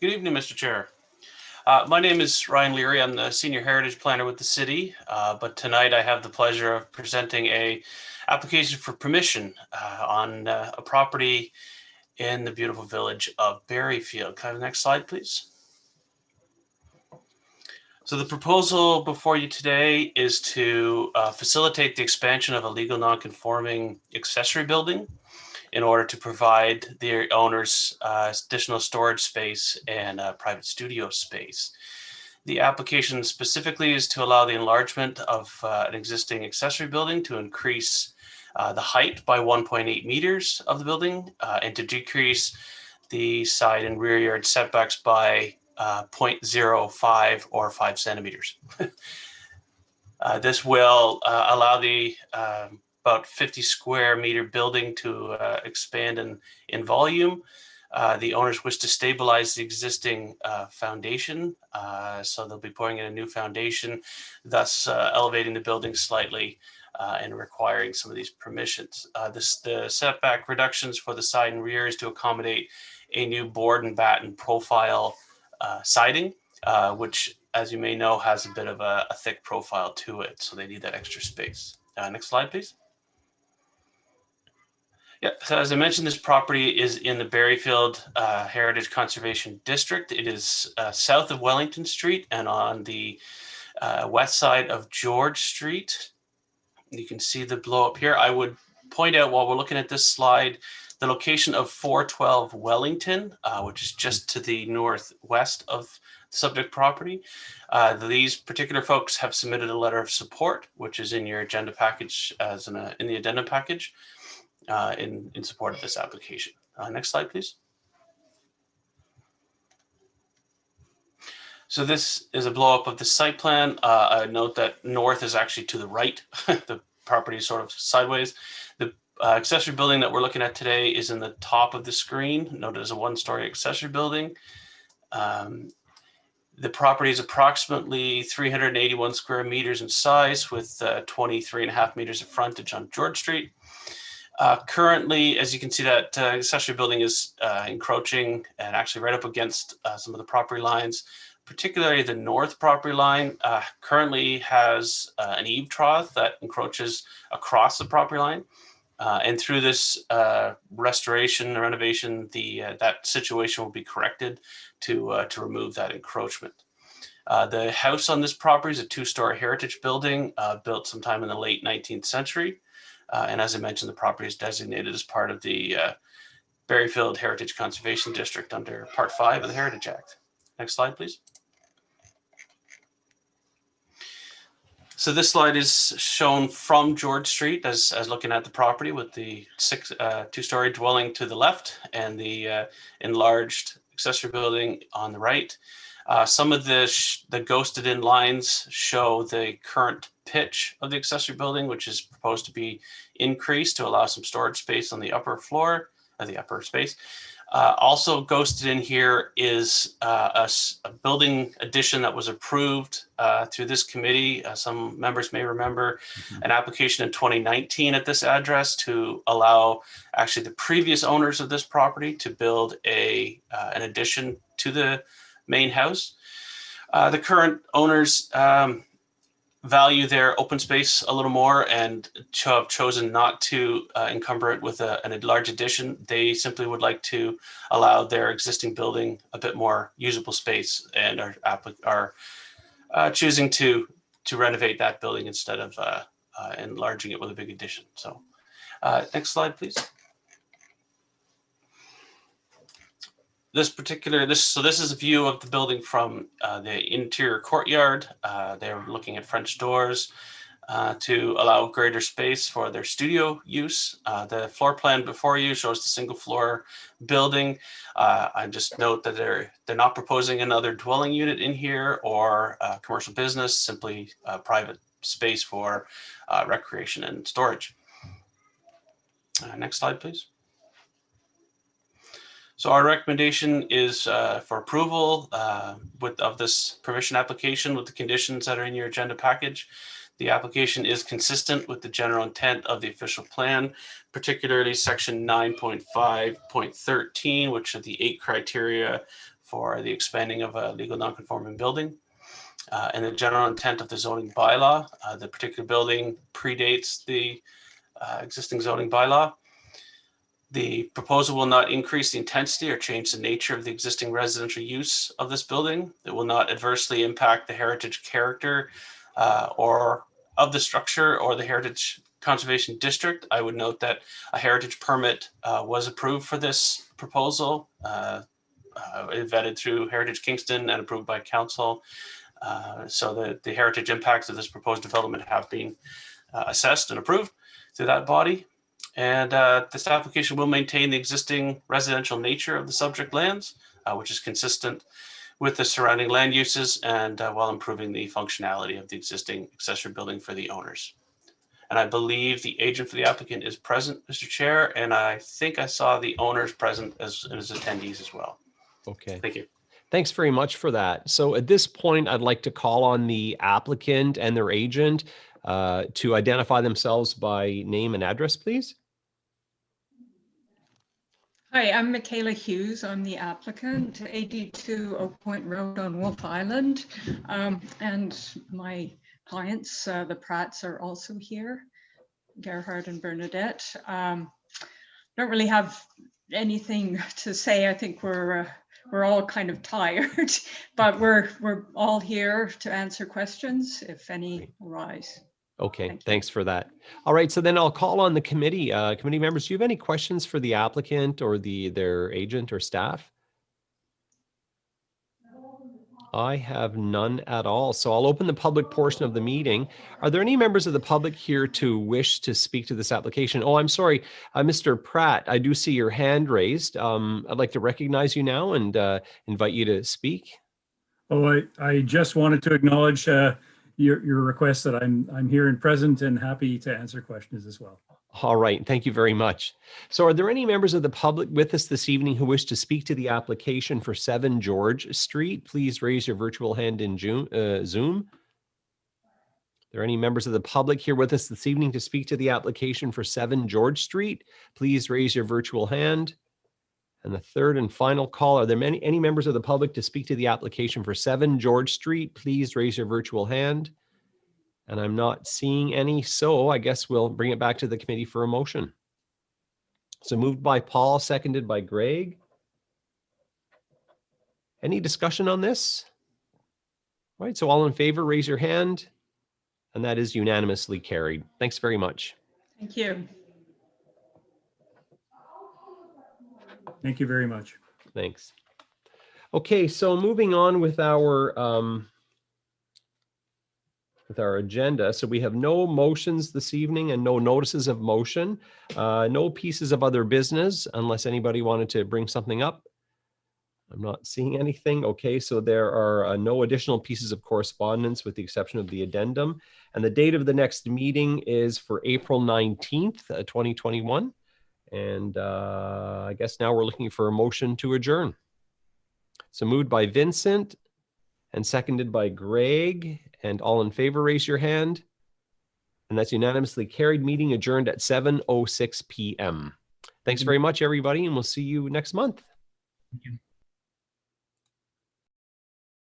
Good evening, Mr. Chair. My name is Ryan Leary. I'm the Senior Heritage Planner with the city, but tonight I have the pleasure of presenting a application for permission on a property in the beautiful village of Berryfield. Can I have the next slide, please? So the proposal before you today is to facilitate the expansion of a legal non-conforming accessory building in order to provide the owners additional storage space and private studio space. The application specifically is to allow the enlargement of an existing accessory building to increase the height by 1.8 meters of the building and to decrease the side and rear yard setbacks by 0.05 or 5 centimeters. This will allow the about 50 square meter building to expand in volume. The owners wish to stabilize the existing foundation, so they'll be pouring in a new foundation, thus elevating the building slightly and requiring some of these permissions. The setback reductions for the side and rear is to accommodate a new board and batten profile siding, which, as you may know, has a bit of a thick profile to it. So they need that extra space. Next slide, please. Yeah, so as I mentioned, this property is in the Berryfield Heritage Conservation District. It is south of Wellington Street and on the west side of George Street. You can see the blow up here. I would point out while we're looking at this slide, the location of 412 Wellington, which is just to the northwest of the subject property. These particular folks have submitted a letter of support, which is in your agenda package as in the addendum package. In support of this application. Next slide, please. So this is a blow up of the site plan. I note that north is actually to the right. The property is sort of sideways. The accessory building that we're looking at today is in the top of the screen, noted as a one-story accessory building. The property is approximately 381 square meters in size with 23.5 meters of frontage on George Street. Currently, as you can see, that accessory building is encroaching and actually right up against some of the property lines, particularly the north property line currently has an eave trough that encroaches across the property line. And through this restoration or renovation, that situation will be corrected to remove that encroachment. The house on this property is a two-story heritage building built sometime in the late 19th century. And as I mentioned, the property is designated as part of the Berryfield Heritage Conservation District under Part 5 of the Heritage Act. Next slide, please. So this slide is shown from George Street as looking at the property with the two-story dwelling to the left and the enlarged accessory building on the right. Some of the ghosted in lines show the current pitch of the accessory building, which is proposed to be increased to allow some storage space on the upper floor, or the upper space. Also ghosted in here is a building addition that was approved through this committee. Some members may remember an application in 2019 at this address to allow actually the previous owners of this property to build an addition to the main house. The current owners value their open space a little more and have chosen not to encumber it with a large addition. They simply would like to allow their existing building a bit more usable space and are choosing to renovate that building instead of enlarging it with a big addition. So next slide, please. This is a view of the building from the interior courtyard. They're looking at French doors to allow greater space for their studio use. The floor plan before you shows the single floor building. I just note that they're not proposing another dwelling unit in here or commercial business, simply private space for recreation and storage. Next slide, please. So our recommendation is for approval of this permission application with the conditions that are in your agenda package. The application is consistent with the general intent of the official plan, particularly section 9.5.13, which are the 8 criteria for the expanding of a legal non-conforming building. And the general intent of the zoning bylaw. The particular building predates the existing zoning bylaw. The proposal will not increase the intensity or change the nature of the existing residential use of this building. It will not adversely impact the heritage character or of the structure or the Heritage Conservation District. I would note that a heritage permit was approved for this proposal, vetted through Heritage Kingston and approved by council. So the heritage impacts of this proposed development have been assessed and approved through that body. And this application will maintain the existing residential nature of the subject lands, which is consistent with the surrounding land uses and while improving the functionality of the existing accessory building for the owners. And I believe the agent for the applicant is present, Mr. Chair, and I think I saw the owners present as attendees as well. Okay. Thank you. Thanks very much for that. So at this point, I'd like to call on the applicant and their agent. to identify themselves by name and address, please. Hi, I'm Michaela Hughes. I'm the applicant, 82 Oak Point Road on Wolf Island. And my clients, the Pratts, are also here, Gerhard and Bernadette. Don't really have anything to say. I think we're all kind of tired, but we're all here to answer questions if any arise. Okay, thanks for that. All right, so then I'll call on the committee. Committee members, do you have any questions for the applicant or their agent or staff? I have none at all. So I'll open the public portion of the meeting. Are there any members of the public here to wish to speak to this application? Oh, I'm sorry, Mr. Pratt, I do see your hand raised. I'd like to recognize you now and invite you to speak. Oh, I just wanted to acknowledge your request that I'm here and present and happy to answer questions as well. All right, thank you very much. So are there any members of the public with us this evening who wish to speak to the application for 7 George Street? Please raise your virtual hand in Zoom. Are there any members of the public here with us this evening to speak to the application for 7 George Street? Please raise your virtual hand. And the third and final call, are there any members of the public to speak to the application for 7 George Street? Please raise your virtual hand. And I'm not seeing any, so I guess we'll bring it back to the committee for a motion. So moved by Paul, seconded by Greg. Any discussion on this? All right, so all in favor, raise your hand. And that is unanimously carried. Thanks very much. Thank you. Thank you very much. Thanks. Okay, so moving on with our agenda. So we have no motions this evening and no notices of motion, no pieces of other business unless anybody wanted to bring something up. I'm not seeing anything. Okay, so there are no additional pieces of correspondence with the exception of the addendum. And the date of the next meeting is for April 19th, 2021. And I guess now we're looking for a motion to adjourn. So moved by Vincent and seconded by Greg. And all in favor, raise your hand. And that's unanimously carried. Meeting adjourned at 7:06 p.m. Thanks very much, everybody, and we'll see you next month. Thank you.